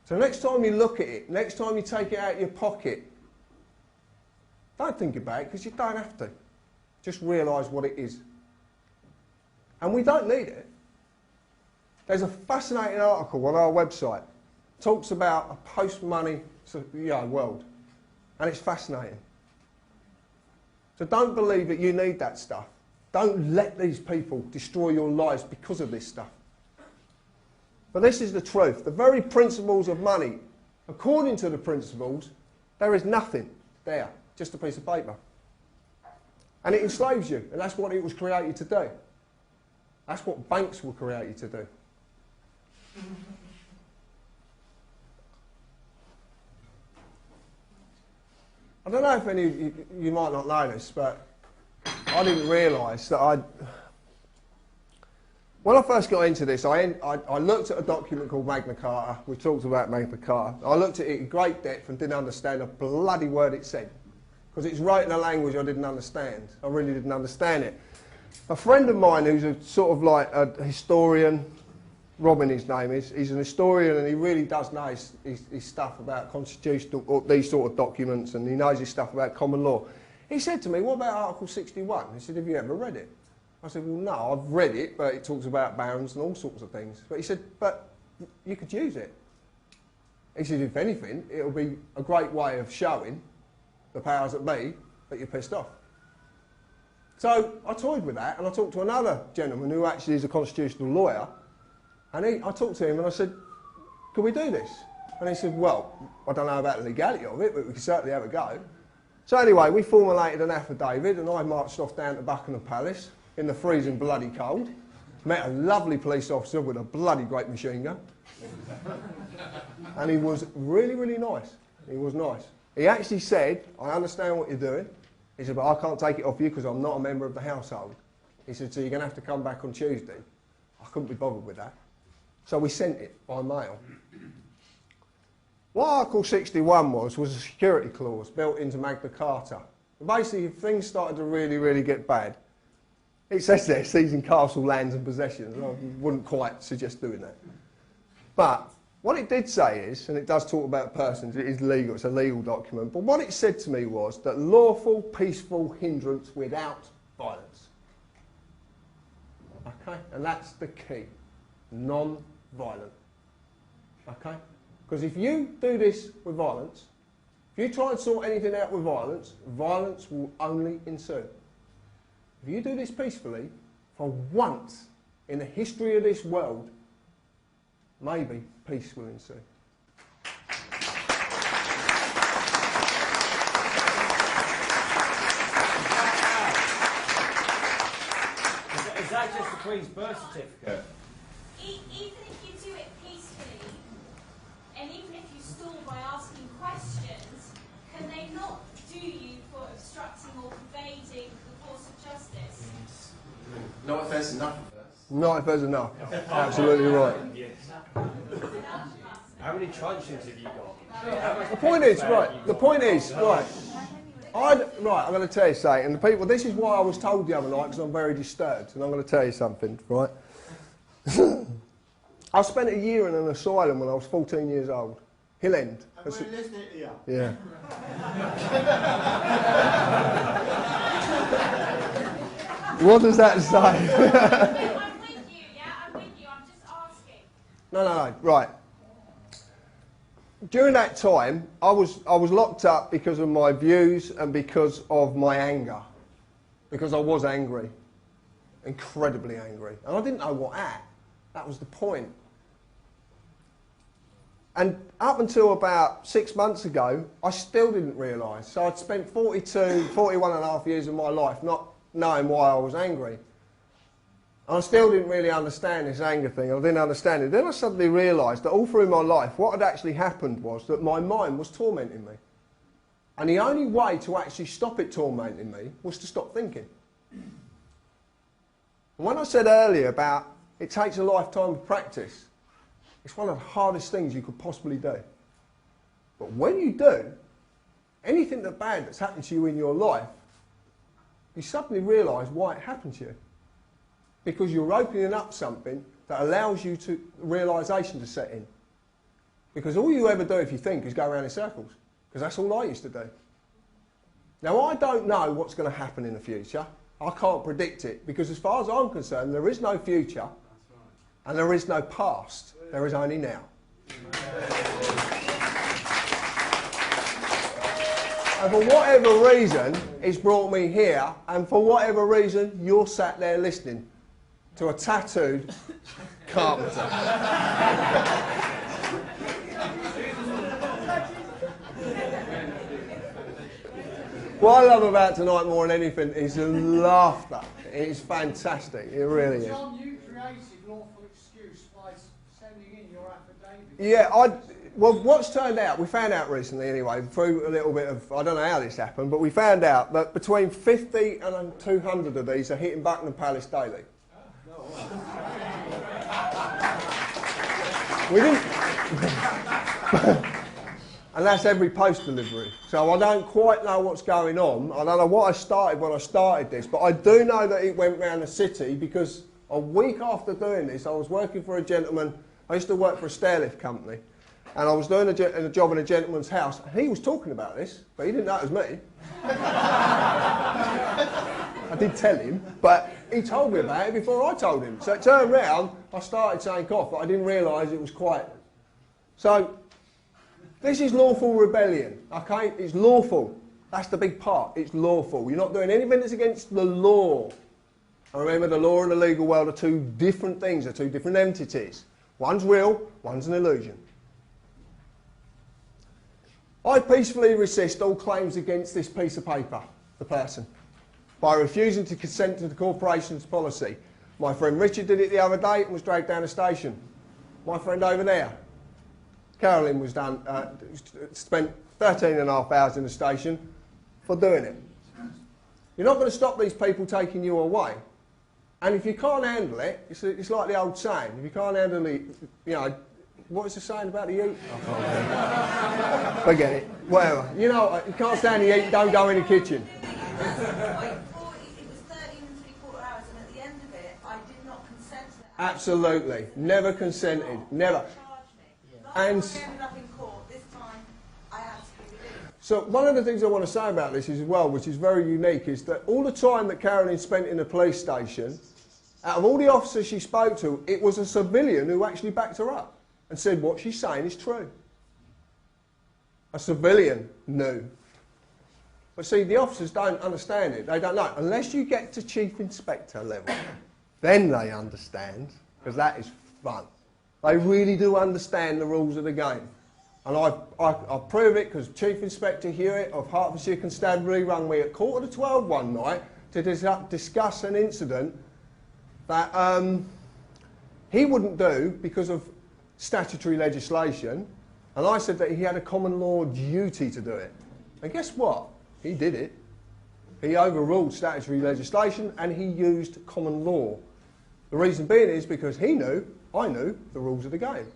So next time you look at it, next time you take it out of your pocket, don't think about it, because you don't have to. Just realise what it is. And we don't need it. There's a fascinating article on our website. It talks about a post-money world. And it's fascinating. So don't believe that you need that stuff. Don't let these people destroy your lives because of this stuff. But this is the truth. The very principles of money, according to the principles, there is nothing there, just a piece of paper. And it enslaves you, and that's what it was created to do. That's what banks were created to do. I don't know if any of you might not know this, but I didn't realise that when I first got into this, I looked at a document called Magna Carta. We talked about Magna Carta. I looked at it in great depth and didn't understand a bloody word it said. Because it's right in a language I didn't understand. I really didn't understand it. A friend of mine who's a sort of like a historian, Robin his name is, he's an historian and he really does know his stuff about constitutional, or these sort of documents, and he knows his stuff about common law. He said to me, what about Article 61? He said, have you ever read it? I said, well, no, I've read it, but it talks about barons and all sorts of things. But he said, but you could use it. He said, if anything, it'll be a great way of showing the powers that be that you're pissed off. So I toyed with that, and I talked to another gentleman who actually is a constitutional lawyer, and I talked to him and I said, can we do this? And he said, well, I don't know about the legality of it, but we can certainly have a go. So anyway, we formulated an affidavit, and I marched off down to Buckingham Palace in the freezing bloody cold, met a lovely police officer with a bloody great machine gun, and he was really, really nice. He was nice. He actually said, I understand what you're doing. He said, but I can't take it off you because I'm not a member of the household. He said, so you're going to have to come back on Tuesday. I couldn't be bothered with that. So we sent it by mail. What Article 61 was a security clause built into Magna Carta. And basically, if things started to really, really get bad, it says there, seizing castle lands and possessions. I wouldn't quite suggest doing that. But what it did say is, and it does talk about persons, it is legal, it's a legal document, but what it said to me was that lawful, peaceful hindrance without violence. Okay? And that's the key. Non-violent. Okay? Because if you do this with violence, if you try and sort anything out with violence, violence will only ensue. If you do this peacefully, for once in the history of this world, maybe peace will ensue. Is that just the Queen's birth certificate? Even if you do it peacefully, and even if you stall by asking questions, can they not do you for obstructing or pervading the course of justice? Not if there's enough. Not if there's enough. Absolutely right. Yes. How many truncheons have you got? The point is, right, I'm going to tell you something, and the people, this is why I was told the other night, because I'm very disturbed, and I'm going to tell you something, right? I spent a year in an asylum when I was 14 years old. Hill End. And we're listening to you. Yeah. What does that say? I'm with you, yeah? I'm with you. I'm just asking. No. Right. During that time, I was locked up because of my views and because of my anger. Because I was angry. Incredibly angry. And I didn't know what at. That was the point. And up until about 6 months ago, I still didn't realise. So I'd spent 41 and a half years of my life not knowing why I was angry. And I still didn't really understand this anger thing. I didn't understand it. Then I suddenly realised that all through my life, what had actually happened was that my mind was tormenting me. And the only way to actually stop it tormenting me was to stop thinking. And when I said earlier about it takes a lifetime of practice, it's one of the hardest things you could possibly do. But when you do, anything bad that's happened to you in your life, you suddenly realise why it happened to you. Because you're opening up something that allows you to realisation to set in. Because all you ever do if you think is go around in circles. Because that's all I used to do. Now I don't know what's going to happen in the future. I can't predict it. Because as far as I'm concerned, there is no future. And there is no past. There is only now. And for whatever reason, it's brought me here. And for whatever reason, you're sat there listening to a tattooed Carpenter. What I love about tonight more than anything is the laughter. It's fantastic. It really is. John, you created lawful excuse by sending in your affidavit. Yeah, well, what's turned out, we found out recently anyway, through a little bit of, I don't know how this happened, but we found out that between 50 and 200 of these are hitting Buckingham Palace daily. We didn't... And that's every post delivery. So I don't quite know what's going on. I don't know what I started when I started this, but I do know that it went round the city because a week after doing this, I was working for a gentleman. I used to work for a stairlift company, and I was doing a job in a gentleman's house, and he was talking about this, but he didn't know it was me. I did tell him, but he told me about it before I told him. So it turned round, I started saying cough, but I didn't realise it was quite... So, this is lawful rebellion, okay? It's lawful. That's the big part. It's lawful. You're not doing anything that's against the law. And remember, the law and the legal world are two different things, are two different entities. One's real, one's an illusion. I peacefully resist all claims against this piece of paper, the person, by refusing to consent to the corporation's policy. My friend Richard did it the other day and was dragged down the station. My friend over there, Carolyn, was spent 13 and a half hours in the station for doing it. You're not going to stop these people taking you away. And if you can't handle it, it's like the old saying, if you can't handle it, you know, what is the saying about the heat? Forget it. Whatever. You know, you can't stand the heat, don't go in the kitchen. It was 13 and 3/4 hours, and at the end of it, I did not consent to that. Absolutely. Never consented. Never. And so one of the things I want to say about this is as well, which is very unique, is that all the time that Carolyn spent in the police station, out of all the officers she spoke to, it was a civilian who actually backed her up and said what she's saying is true. A civilian knew. But see, the officers don't understand it. They don't know. Unless you get to Chief Inspector level, then they understand, because that is fun. They really do understand the rules of the game. And I prove it because Chief Inspector Hewitt of Hertfordshire Constabulary rang me at 11:45 one night to discuss an incident that he wouldn't do because of statutory legislation. And I said that he had a common law duty to do it. And guess what? He did it. He overruled statutory legislation and he used common law. The reason being is because he knew, I knew, the rules of the game.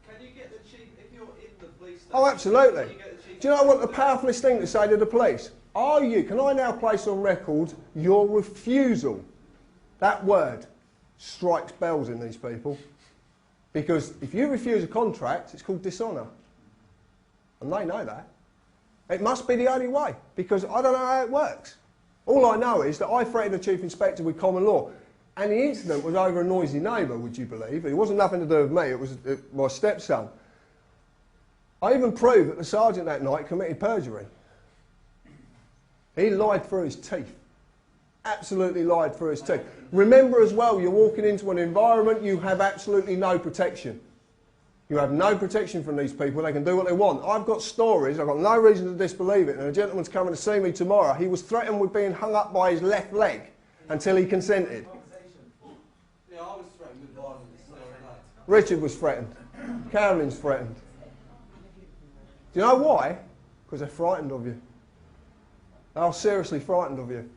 Can you get the chief, if you're in the police station... Oh, absolutely. Do you know what the powerfulest thing to say to the police? Can I now place on record your refusal? That word strikes bells in these people. Because if you refuse a contract, it's called dishonour. And they know that. It must be the only way, because I don't know how it works. All I know is that I threatened the Chief Inspector with common law, and the incident was over a noisy neighbour, would you believe? It wasn't nothing to do with me, it was my stepson. I even proved that the sergeant that night committed perjury. He lied through his teeth. Absolutely lied through his teeth. Remember as well, you're walking into an environment, you have absolutely no protection. You have no protection from these people. They can do what they want. I've got stories. I've got no reason to disbelieve it. And a gentleman's coming to see me tomorrow. He was threatened with being hung up by his left leg until he consented. Yeah, I was threatened with violence. Richard was threatened. Carolyn's threatened. Do you know why? Because they're frightened of you. They are seriously frightened of you.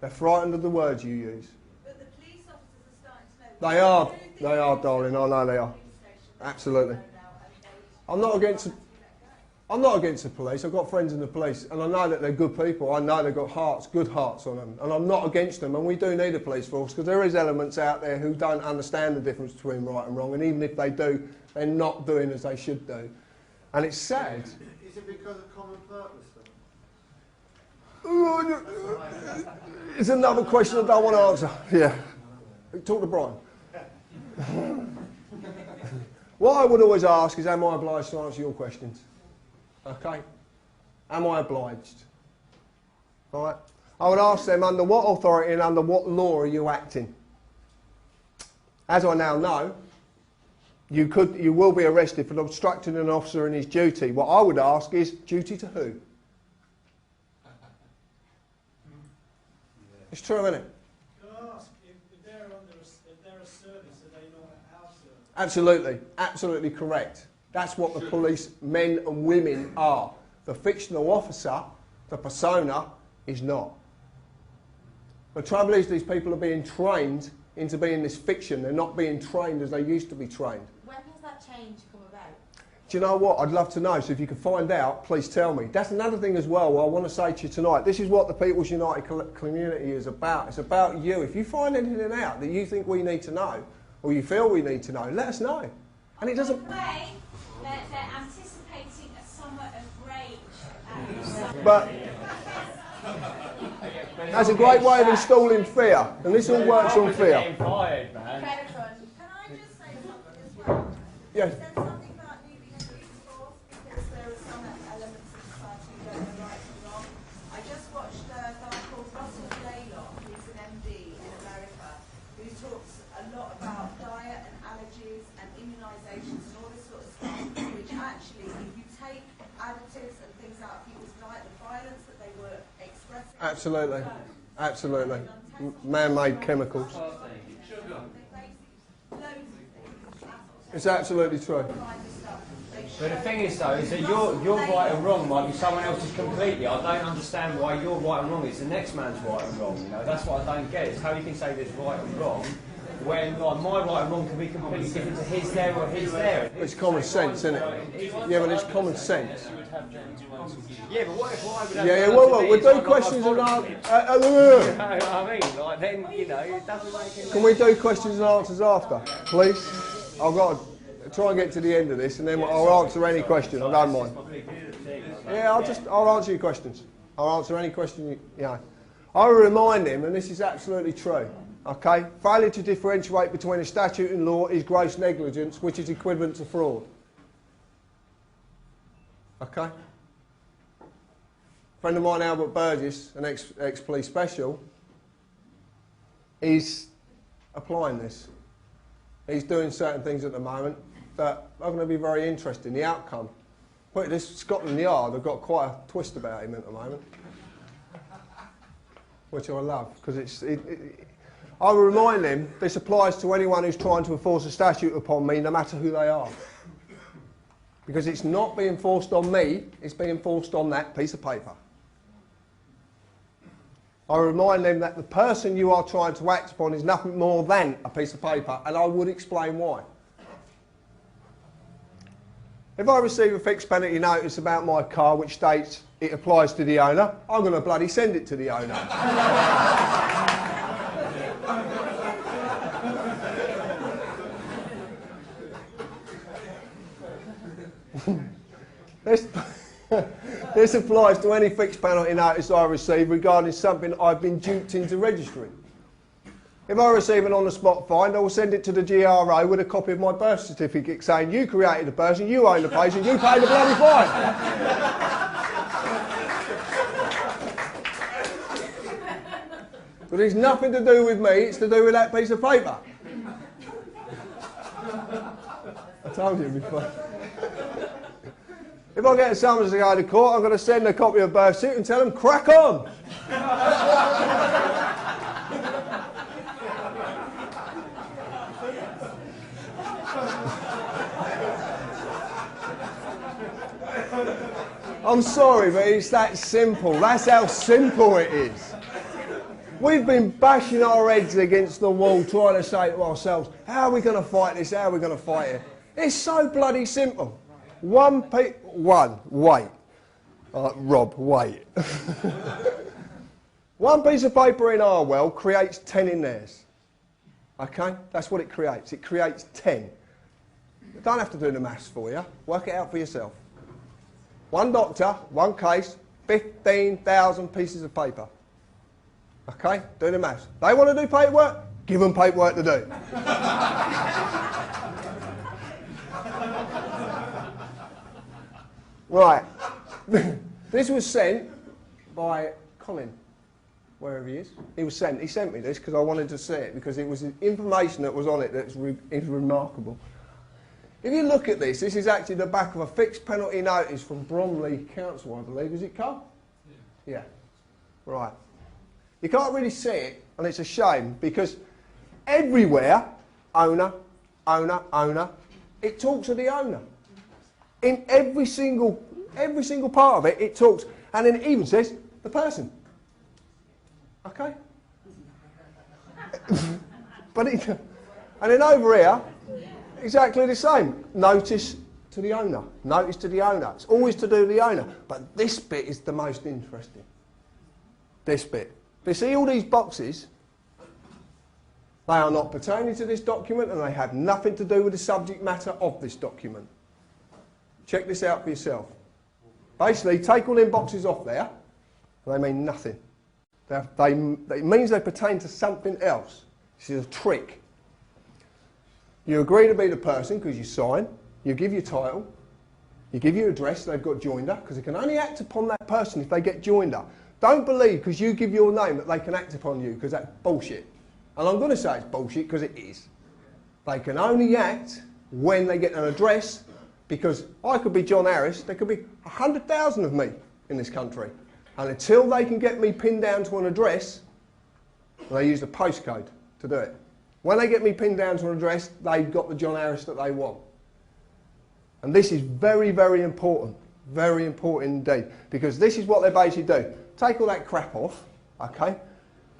They're frightened of the words you use. But the police officers are starting to know. They are, darling. I know they are. Absolutely. I'm not against the police. I've got friends in the police, and I know that they're good people. I know they've got hearts, good hearts on them, and I'm not against them. And we do need a police force, because there is elements out there who don't understand the difference between right and wrong, and even if they do, they're not doing as they should do. And it's sad. Is it because of common purpose, though? It's another question I don't want to answer. Yeah. Talk to Brian. What I would always ask is, am I obliged to answer your questions? Okay? Am I obliged? All right? I would ask them, under what authority and under what law are you acting? As I now know, you will be arrested for obstructing an officer in his duty. What I would ask is, duty to who? It's true, isn't it? Can I ask, if they're a service, are they not our service? Absolutely, absolutely correct. That's what the police, men and women, are. The fictional officer, the persona, is not. The trouble is, these people are being trained into being this fiction. They're not being trained as they used to be trained. When has that change come about? Do you know what? I'd love to know, so if you can find out, please tell me. That's another thing as well, what I want to say to you tonight. This is what the People's United community is about. It's about you. If you find anything out that you think we need to know, or you feel we need to know, let us know. And it doesn't... By the way, they're anticipating a summer of rage. But that's a great way of installing fear, and this all works on fear. Can I just say something as well? Yes. You said something about needing a police force because there are some elements of society that don't know right and wrong. I just watched a guy called Russell Blaylock, who's an MD in America, who talks a lot about diet and allergies and immunisations and all this sort of stuff, which actually, if you take additives and things out of people's diet, the violence that they were expressing... Absolutely. Absolutely. Man-made chemicals. It's absolutely true. But the thing is, though, is that your right and wrong might be someone else's completely. I don't understand why your right and wrong is the next man's right and wrong. You know, that's what I don't get. Is how you can say there's right and wrong when like, my right and wrong can be completely different to his there or his there. It's common sense, isn't it? Yeah, but it's common sense. Yeah, but what if I would have... Yeah, well, we'll do questions and answers. You know what I mean? Like, then, you know, it doesn't make any... Can we do questions and answers after, please? I've got to try and get to the end of this, and then I'll answer any question. I don't mind. Yeah, I'll answer your questions. I'll answer any question you know. I will remind him, and this is absolutely true, okay? Failure to differentiate between a statute and law is gross negligence, which is equivalent to fraud. Okay? A friend of mine, Albert Burgess, an ex-police special, is applying this. He's doing certain things at the moment that are going to be very interesting. The outcome. Put this Scotland Yard have got quite a twist about him at the moment, which I love because I will remind them this applies to anyone who's trying to enforce a statute upon me, no matter who they are, because it's not being forced on me; it's being forced on that piece of paper. I remind them that the person you are trying to act upon is nothing more than a piece of paper, and I would explain why. If I receive a fixed penalty notice about my car which states it applies to the owner, I'm going to bloody send it to the owner. This, this applies to any fixed penalty notice I receive regarding something I've been duped into registering. If I receive an on-the-spot fine, I will send it to the GRO with a copy of my birth certificate saying you created the person, you own the place, and you pay the bloody fine. But it's nothing to do with me, it's to do with that piece of paper. I told you before. If I get a summons to go to court, I'm going to send a copy of birth certificate and tell them, crack on! I'm sorry, but it's that simple. That's how simple it is. We've been bashing our heads against the wall trying to say to ourselves, how are we going to fight this? How are we going to fight it? It's so bloody simple. Rob, wait. One piece of paper in our world creates 10 in theirs. Okay? That's what it creates. It creates 10. You don't have to do the maths for you. Work it out for yourself. One doctor, one case, 15,000 pieces of paper. Okay? Do the maths. They want to do paperwork? Give them paperwork to do. Right. This was sent by Colin, wherever he is. He sent me this because I wanted to see it, because it was the information that was on it that's is remarkable. If you look at this, this is actually the back of a fixed penalty notice from Bromley Council, I believe. Is it, Carl? Yeah. Right. You can't really see it, and it's a shame, because everywhere, owner, owner, owner, it talks of the owner. In every single part of it, it talks, and then it even says the person. Okay? But and then over here, exactly the same. Notice to the owner. Notice to the owner. It's always to do with the owner. But this bit is the most interesting. This bit. You see all these boxes? They are not pertaining to this document, and they have nothing to do with the subject matter of this document. Check this out for yourself. Basically, take all them boxes off there, and they mean nothing. It means they pertain to something else. This is a trick. You agree to be the person because you sign, you give your title, you give your address, they've got joinder, because they can only act upon that person if they get joinder. Don't believe because you give your name that they can act upon you, because that's bullshit. And I'm going to say it's bullshit because it is. They can only act when they get an address, because I could be John Harris, there could be 100,000 of me in this country. And until they can get me pinned down to an address, they use the postcode to do it. When they get me pinned down to an address, they've got the John Harris that they want. And this is very, very important indeed, because this is what they basically do. Take all that crap off, okay,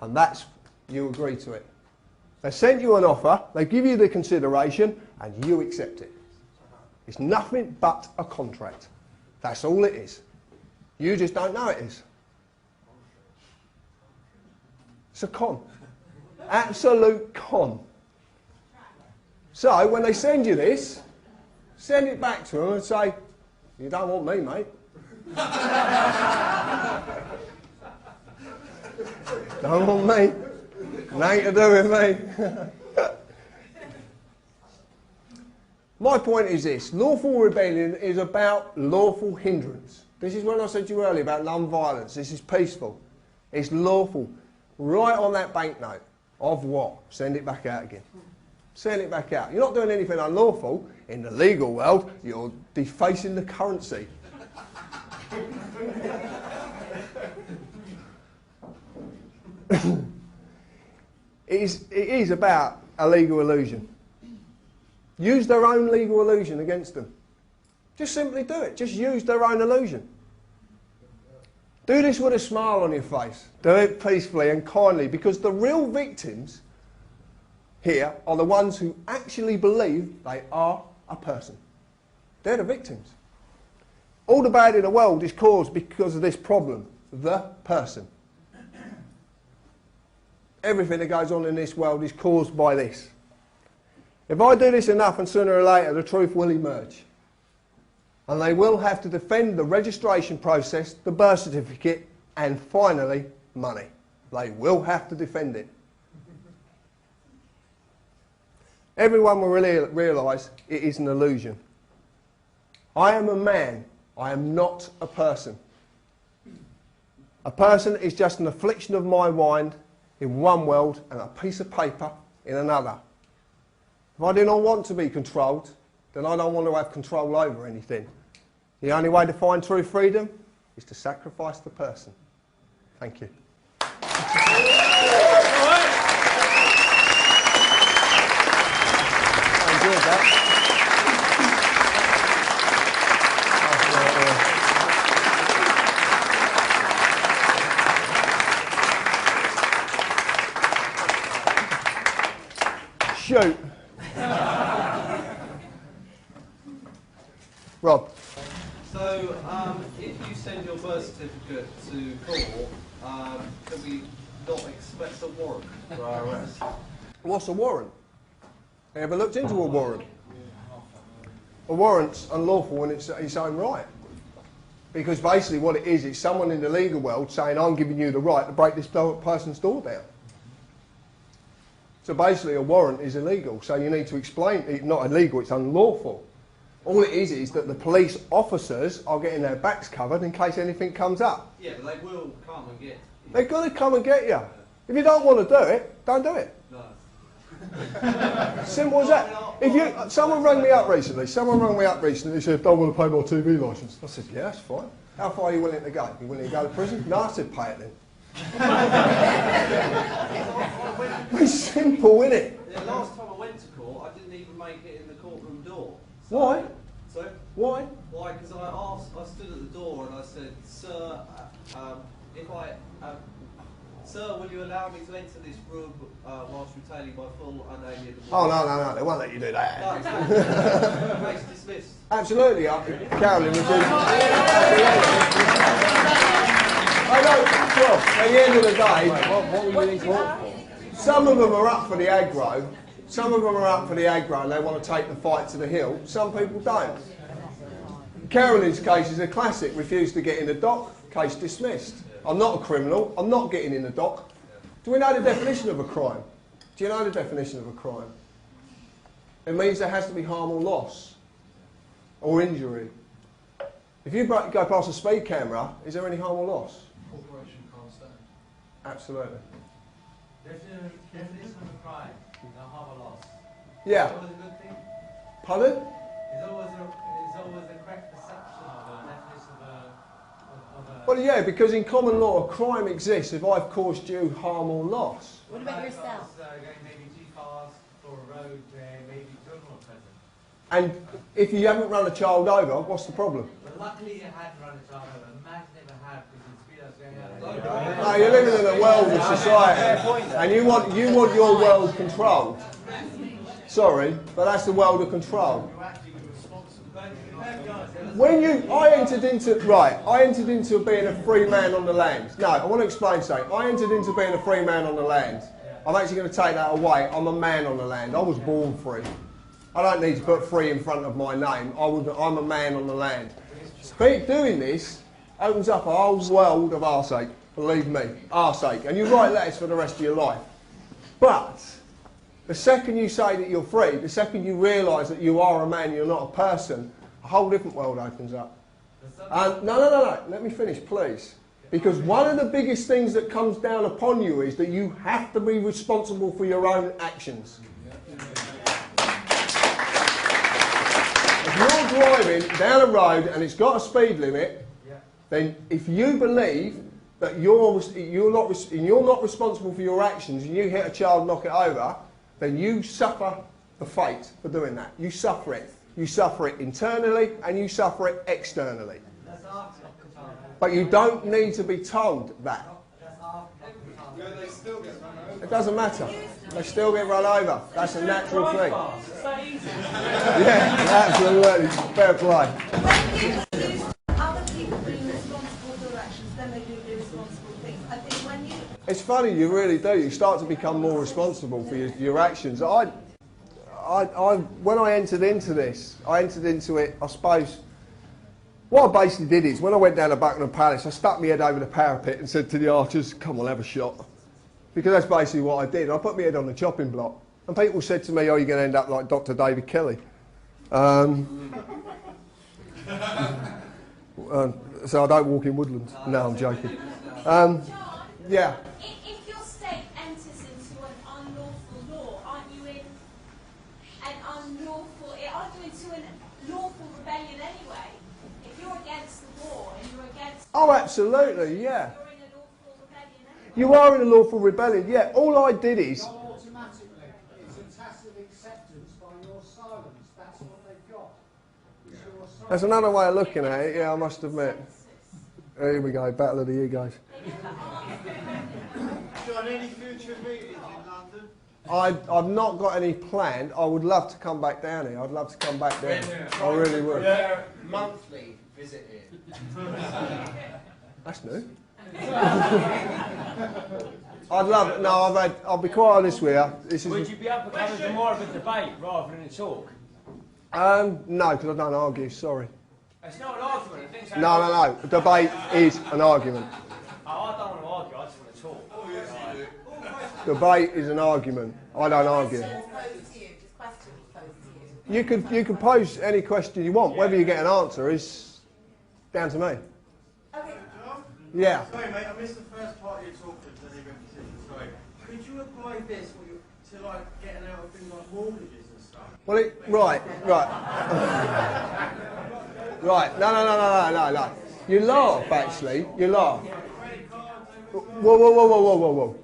and that's, you agree to it. They send you an offer, they give you the consideration, and you accept it. It's nothing but a contract. That's all it is. You just don't know it is. It's a con. Absolute con. So when they send you this, send it back to them and say, you don't want me, mate. Don't want me. Nothing to do with me. My point is this. Lawful rebellion is about lawful hindrance. This is what I said to you earlier about non-violence. This is peaceful. It's lawful. Right on that banknote. Of what? Send it back out again. Send it back out. You're not doing anything unlawful. In the legal world, you're defacing the currency. It is about a legal illusion. Use their own legal illusion against them. Just simply do it. Just use their own illusion. Do this with a smile on your face. Do it peacefully and kindly, because the real victims here are the ones who actually believe they are a person. They're the victims. All the bad in the world is caused because of this problem, the person. Everything that goes on in this world is caused by this. If I do this enough, and sooner or later the truth will emerge. And they will have to defend the registration process, the birth certificate, and finally, money. They will have to defend it. Everyone will realise it is an illusion. I am a man. I am not a person. A person is just an affliction of my mind in one world and a piece of paper in another. If I do not want to be controlled, then I don't want to have control over anything. The only way to find true freedom is to sacrifice the person. Thank you. I enjoyed that. Shoot. Rob. So, if you send your birth certificate to court, can we not expect a warrant for our arrest? What's a warrant? Have you ever looked into a warrant? A warrant's unlawful in its own right. Because basically what it is, it's someone in the legal world saying, I'm giving you the right to break this person's door down. So basically a warrant is illegal, so you need to explain, it's not illegal, it's unlawful. All it is that the police officers are getting their backs covered in case anything comes up. Yeah, but they will come and get you. They've got to come and get you. If you don't want to do it, don't do it. No. Simple as that. Someone rang me up recently, they said, don't want to pay my TV licence. I said, yeah, that's fine. How far are you willing to go? You willing to go to prison? No, I said, pay it then. It's simple, isn't it? Yeah, last time I went to court, I didn't even make it in the courtroom door. So, Why? So? Why? Why? Because I stood at the door and I said, sir, sir, will you allow me to enter this room whilst retaining my full unalienable... Oh, no, they won't let you do that. No, exactly. Case dismissed. Absolutely, Carolyn would do... I know, well, at the end of the day, What were you in court for? some of them are up for the aggro, and they want to take the fight to the hill. Some people don't. Carolyn's case is a classic, refused to get in the dock, case dismissed. I'm not a criminal, I'm not getting in the dock. Do we know the definition of a crime? Do you know the definition of a crime? It means there has to be harm or loss, or injury. If you go past a speed camera, is there any harm or loss? Corporation can't stand. Absolutely. Definition of a crime, no harm or loss. Yeah. Is that always a good thing? Pardon? It's always a correct perception of a definition of a... Well, yeah, because in common law, a crime exists if I've caused you harm or loss. What about yourself? Going maybe too fast for a road where maybe children are present. And if you haven't run a child over, what's the problem? But luckily you hadn't run a child over. Imagine if I had, because the speed I was going out. No, you're living in a world of society, and you want your world controlled. Sorry, but that's the world of control. I entered into being a free man on the land. No, I want to explain something. I entered into being a free man on the land. I'm actually going to take that away. I'm a man on the land. I was born free. I don't need to put free in front of my name. I'm a man on the land. Doing this opens up a whole world of arseache. Believe me, arseache. And you write letters for the rest of your life. But the second you say that you're free, the second you realise that you are a man, you're not a person, a whole different world opens up. No. Let me finish, please. Because one of the biggest things that comes down upon you is that you have to be responsible for your own actions. If you're driving down a road and it's got a speed limit, then if you believe that you're not responsible for your actions and you hit a child and knock it over, then you suffer the fate for doing that. You suffer it. You suffer it internally and you suffer it externally. But you don't need to be told that. It doesn't matter. They still get run over. That's a natural thing. Yeah, absolutely. Fair play. When you other people being responsible for their actions, then they do irresponsible things. I think when you... It's funny, you really do. You start to become more responsible for your actions. When I entered into this, I entered into it, I suppose, What I basically did is, when I went down to Buckingham Palace, I stuck my head over the parapet and said to the archers, come on, have a shot. Because that's basically what I did. I put my head on the chopping block. And people said to me, oh, you're going to end up like Dr. David Kelly. So I don't walk in woodlands. No, I'm joking. Yeah. If your state enters into an unlawful law, aren't you into an lawful rebellion anyway? If you're against the war and you're against... Oh, absolutely, yeah. You're in a lawful rebellion anyway. You are in a lawful rebellion, yeah. All I did is... Not automatically. It's a tacit acceptance by your silence. That's what they've got. It's your silence. That's another way of looking at it, yeah, I must admit. Here we go, battle of the egos. John, any future meetings in London? I've not got any planned. I would love to come back down here. I'd love to come back down. I really would. Monthly visit here. That's new. I'd love it. No, I'll be quite honest with you. This is. Would you be up for coming to more of a debate rather than a talk? No, because I don't argue. Sorry. It's not an argument. I think so. No. Debate is an argument. Oh, I don't want to argue. I just want to talk. Oh, yes, you do. Debate is an argument. I don't argue. You can pose any question you want. Whether you get an answer is down to me. Okay. Yeah. Sorry, mate, I missed the first part of your talk with the negative position. Sorry. Could you apply this to like getting out of things like mortgages and stuff? Well, right. Right. No. You laugh, actually. You laugh. Whoa.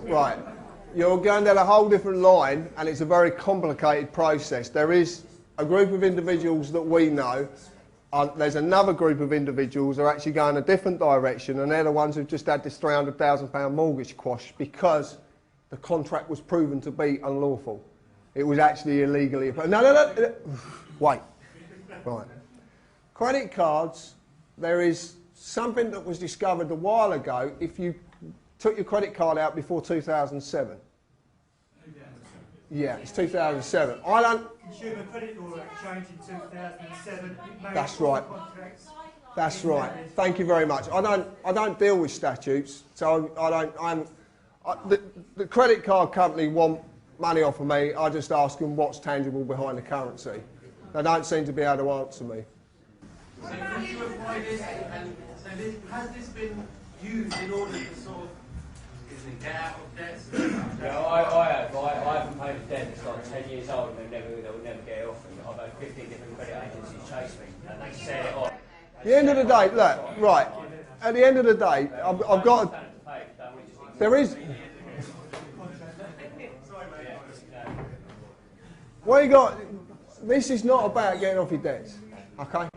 Right. You're going down a whole different line, and it's a very complicated process. There is a group of individuals that we know. There's another group of individuals who are actually going a different direction, and they're the ones who've just had this £300,000 mortgage quashed because the contract was proven to be unlawful. It was actually illegally... No. Wait. Right. Credit cards, there is something that was discovered a while ago if you took your credit card out before 2007. Yeah, it's 2007. I don't... Consumer Credit Law changed in 2007. That's right. That's right. Thank you very much. I don't deal with statutes, so the credit card company want money off of me. I just ask them what's tangible behind the currency. They don't seem to be able to answer me. So could you apply this, and so has this been used in order to sort of get out of debt? Yeah, I have. I haven't paid a debt that's like 10 years old and they will never get it off. And I've had 15 different credit agencies chase me and they set it off. At the end of the day, look, right, at the end of the day, I've got to, there is... What you got, this is not about getting off your debts, okay?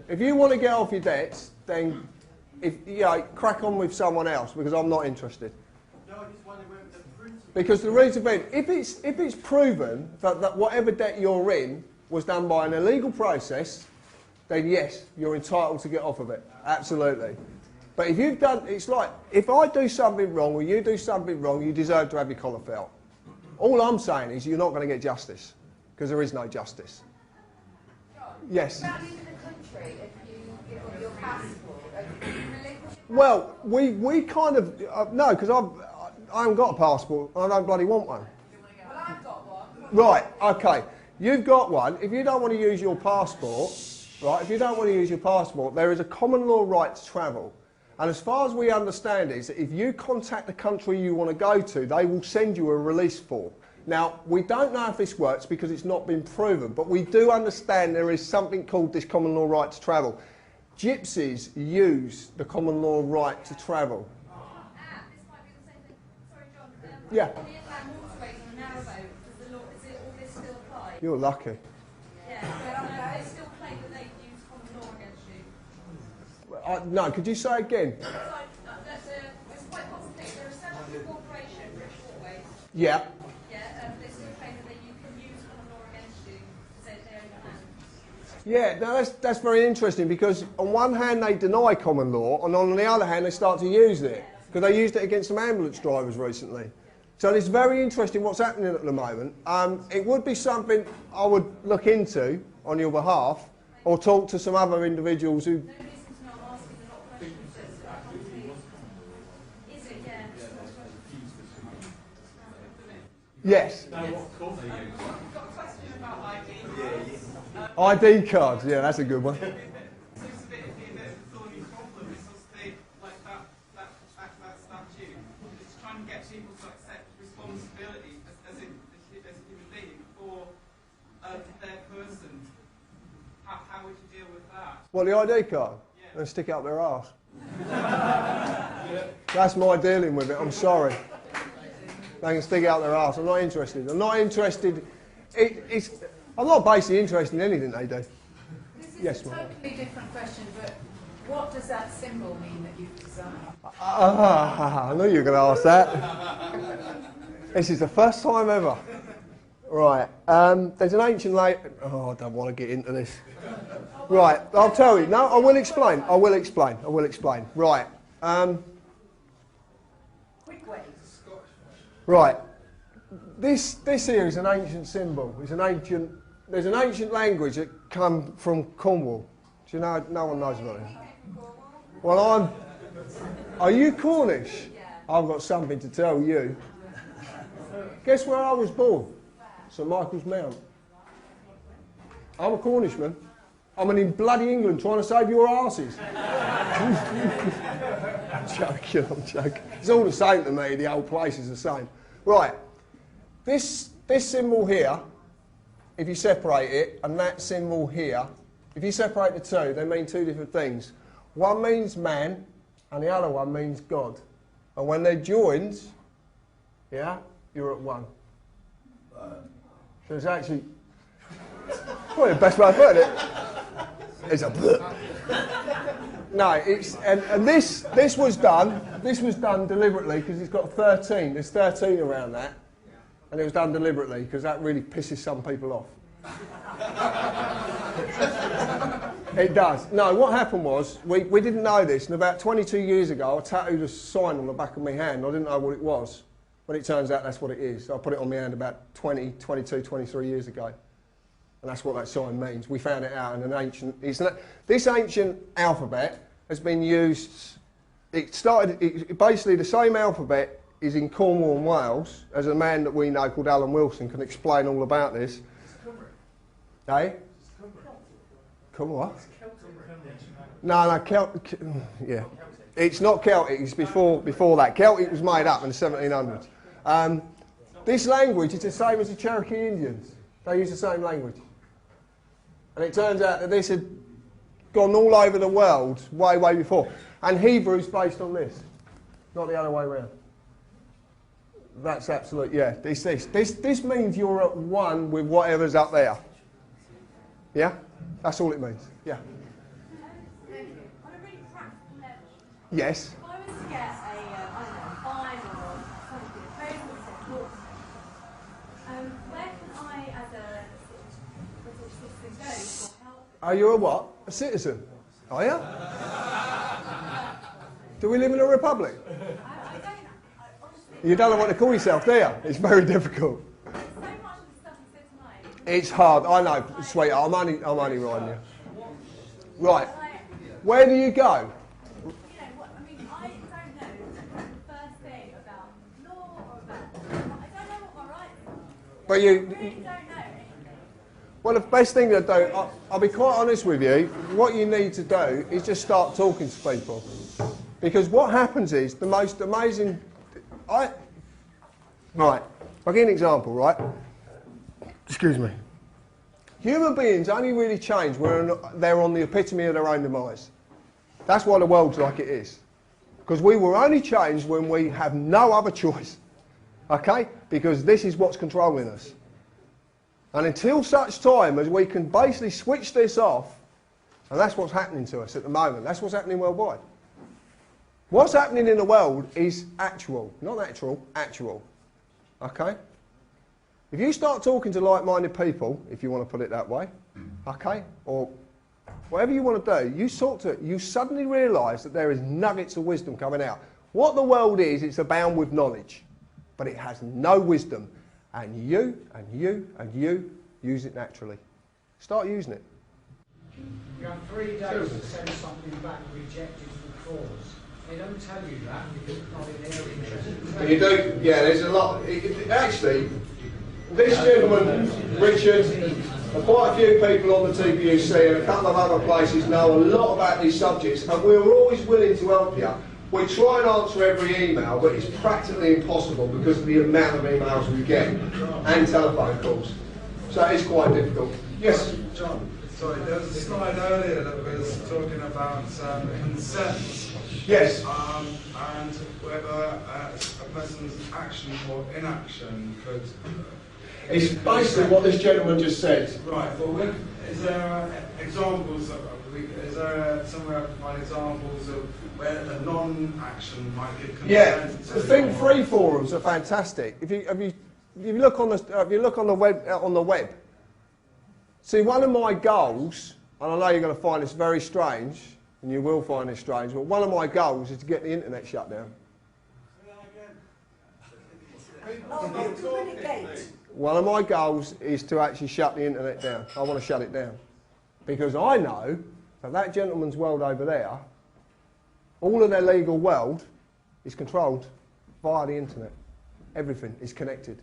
If you want to get off your debts, then crack on with someone else because I'm not interested. Because the reason being, if it's proven that whatever debt you're in was done by an illegal process, then yes, you're entitled to get off of it. Absolutely. But if you've done, it's like, if I do something wrong or you do something wrong, you deserve to have your collar felt. All I'm saying is you're not going to get justice, because there is no justice. Yes? About leaving the country if you give up your passport, Well, we kind of, no, because I haven't got a passport, and I don't bloody want one. Well, I've got one. Right, okay. You've got one. If you don't want to use your passport, right, if you don't want to use your passport, there is a common law right to travel. And as far as we understand is that if you contact the country you want to go to, they will send you a release form. Now, we don't know if this works because it's not been proven, but we do understand there is something called this common law right to travel. Gypsies use the common law right to travel. This might be the same thing. Sorry, John. Yeah. On the inland waterways on a narrowboat, does the law, is it all this still apply? You're lucky. Yeah, but they still claim that they use common law against you. No, could you say again? It's quite complicated. There are several corporations, British Waterways. Yeah. Yeah, they still claim that you can use common law against you to say they own your land. Yeah, no, that's very interesting because on one hand they deny common law and on the other hand they start to use it because they used it against some ambulance drivers recently. So it's very interesting what's happening at the moment. It would be something I would look into on your behalf, or talk to some other individuals who... Yes. ID cards, yeah, that's a good one. What, the ID card? Yeah. And stick it up their arse. That's my dealing with it, I'm sorry. They can stick it out their arse. I'm not interested. I'm not interested. I'm not basically interested in anything they do. This is yes, a totally different question, but what does that symbol mean that you've designed? I knew you were going to ask that. This is the first time ever. Right. There's an ancient oh, I don't want to get into this. Right. I'll tell you. No, I will explain. I will explain. I will explain. Right. Right. This here is an ancient symbol. It's an ancient. There's an ancient language that come from Cornwall. Do you know? No one knows about it. Well, Are you Cornish? I've got something to tell you. Guess where I was born? St Michael's Mount. I'm a Cornishman. I'm in bloody England trying to save your arses. I'm joking. It's all the same to me. The old place is the same. Right. This symbol here, if you separate it, and that symbol here, if you separate the two, they mean two different things. One means man, and the other one means God. And when they're joined, yeah, you're at one. So it's actually, probably the best way of putting it. It's a no, it's and this was done deliberately because it's got 13. There's 13 around that, and it was done deliberately because that really pisses some people off. It does. No, what happened was we didn't know this, and about 22 years ago I tattooed a sign on the back of my hand. I didn't know what it was, but it turns out that's what it is. So I put it on my hand about 22, 23 years ago. And that's what that sign means. We found it out in an ancient... This ancient alphabet has been used... basically, the same alphabet is in Cornwall and Wales, as a man that we know called Alan Wilson can explain all about this. Eh? Come on, what? No, yeah. It's not Celtic, it's before that. Celtic was made up in the 1700s. This language is the same as the Cherokee Indians. They use the same language. And it turns out that this had gone all over the world way, way before. And Hebrew's based on this, not the other way around. That's absolute, yeah. This means you're at one with whatever's up there. Yeah? That's all it means. Yeah. Thank you. On a really practical level. Yes. If I was to get a, I don't know, fine or something, very specific, where can I, as a British citizen, go for help? Are you a what? A citizen? Are you? Do we live in a republic? I don't, honestly... You don't know what to call yourself, do you? It's very difficult. So much of the stuff you said tonight... It's hard. I know, sweetheart. I'm only riding you. Right. Where do you go? You know, I mean, I don't know the first thing about law or about... I don't know what my rights are. But I really don't know anything. Well, the best thing to do, I'll be quite honest with you, what you need to do is just start talking to people. Because what happens is, the most amazing... Right, I'll give you an example, right? Excuse me. Human beings only really change when they're on the epitome of their own demise. That's why the world's like it is. Because we will only change when we have no other choice. Okay? Because this is what's controlling us. And until such time as we can basically switch this off, and that's what's happening to us at the moment, that's what's happening worldwide. What's happening in the world is actual, not natural, actual. Okay? If you start talking to like-minded people, if you want to put it that way, okay, or whatever you want to do, you suddenly realise that there is nuggets of wisdom coming out. What the world is, it's abound with knowledge, but it has no wisdom. And you, and you, and you use it naturally. Start using it. You have 3 days to send something back rejected for cause. They don't tell you that because it's not in their interest. You do, yeah, there's a lot. Actually, this gentleman, Richard, and quite a few people on the TPUC and a couple of other places know a lot about these subjects, and we're always willing to help you. We try and answer every email, but it's practically impossible because of the amount of emails we get and telephone calls. So it's quite difficult. Yes? John, sorry, there was a slide earlier that was talking about consent. Yes. And whether a person's action or inaction could... It's basically what this gentleman just said. Right, but is there examples, is there somewhere I can find examples of where a non-action might give consent? Yeah, the thing free forums are fantastic. If you look on the web, see, one of my goals, and I know you're going to find this very strange, and you will find this strange, but one of my goals is to get the internet shut down. One of my goals is to actually shut the internet down. I want to shut it down. Because I know that that gentleman's world over there, all of their legal world is controlled via the internet. Everything is connected.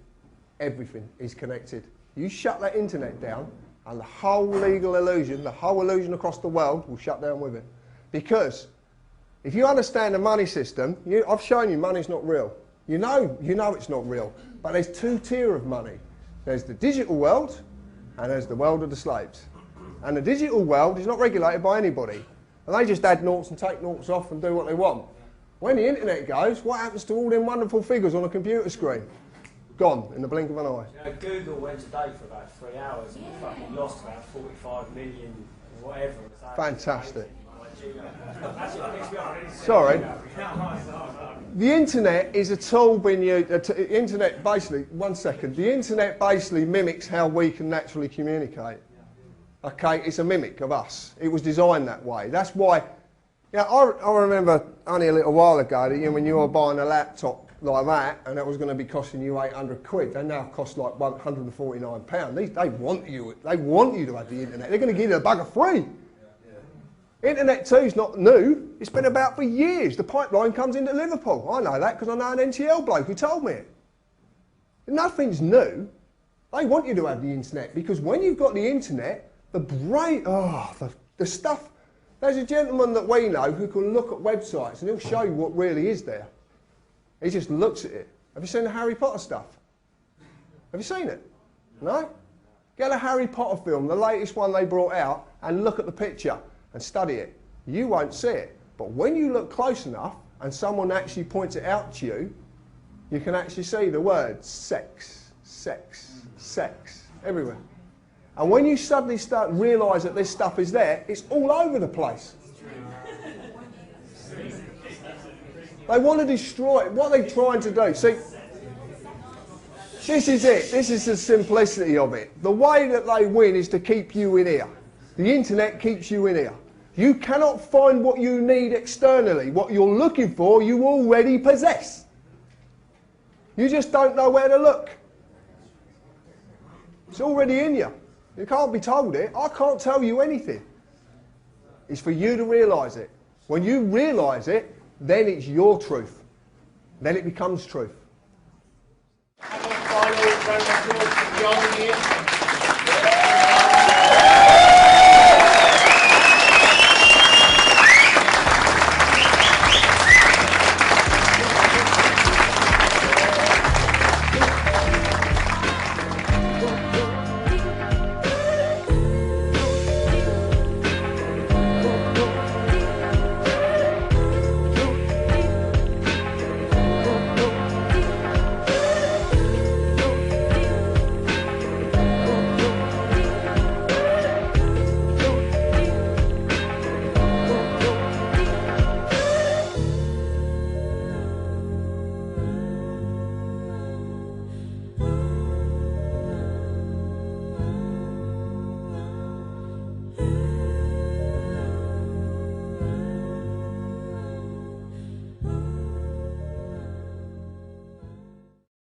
Everything is connected. You shut that internet down and the whole legal illusion, the whole illusion across the world will shut down with it. Because if you understand the money system, I've shown you money's not real. You know it's not real. But there's 2 tiers of money. There's the digital world and there's the world of the slaves. And the digital world is not regulated by anybody. And they just add noughts and take noughts off and do what they want. When the internet goes, what happens to all them wonderful figures on a computer screen? Gone in the blink of an eye. You know, Google went today for about 3 hours and fucking lost about 45 million, whatever. Fantastic. Sorry. The internet is a tool when you... internet basically... One second. The internet basically mimics how we can naturally communicate. Okay? It's a mimic of us. It was designed that way. That's why... Yeah, I remember only a little while ago that when you were buying a laptop like that and that was going to be costing you 800 quid, they now cost like £149. They want you to have the internet. They're going to give you a bugger free. Internet 2 is not new. It's been about for years. The pipeline comes into Liverpool. I know that because I know an NTL bloke who told me it. Nothing's new. They want you to have the internet because when you've got the internet, the stuff. There's a gentleman that we know who can look at websites and he'll show you what really is there. He just looks at it. Have you seen the Harry Potter stuff? Have you seen it? No? Get a Harry Potter film, the latest one they brought out, and look at the picture and study it. You won't see it. But when you look close enough and someone actually points it out to you, you can actually see the words sex, sex, sex, everywhere. And when you suddenly start to realise that this stuff is there, it's all over the place. They want to destroy it. What are they trying to do? See, this is it. This is the simplicity of it. The way that they win is to keep you in here. The internet keeps you in here. You cannot find what you need externally. What you're looking for, you already possess. You just don't know where to look. It's already in you. You can't be told it. I can't tell you anything. It's for you to realise it. When you realise it, then it's your truth. Then it becomes truth. Have a final round of applause for John here.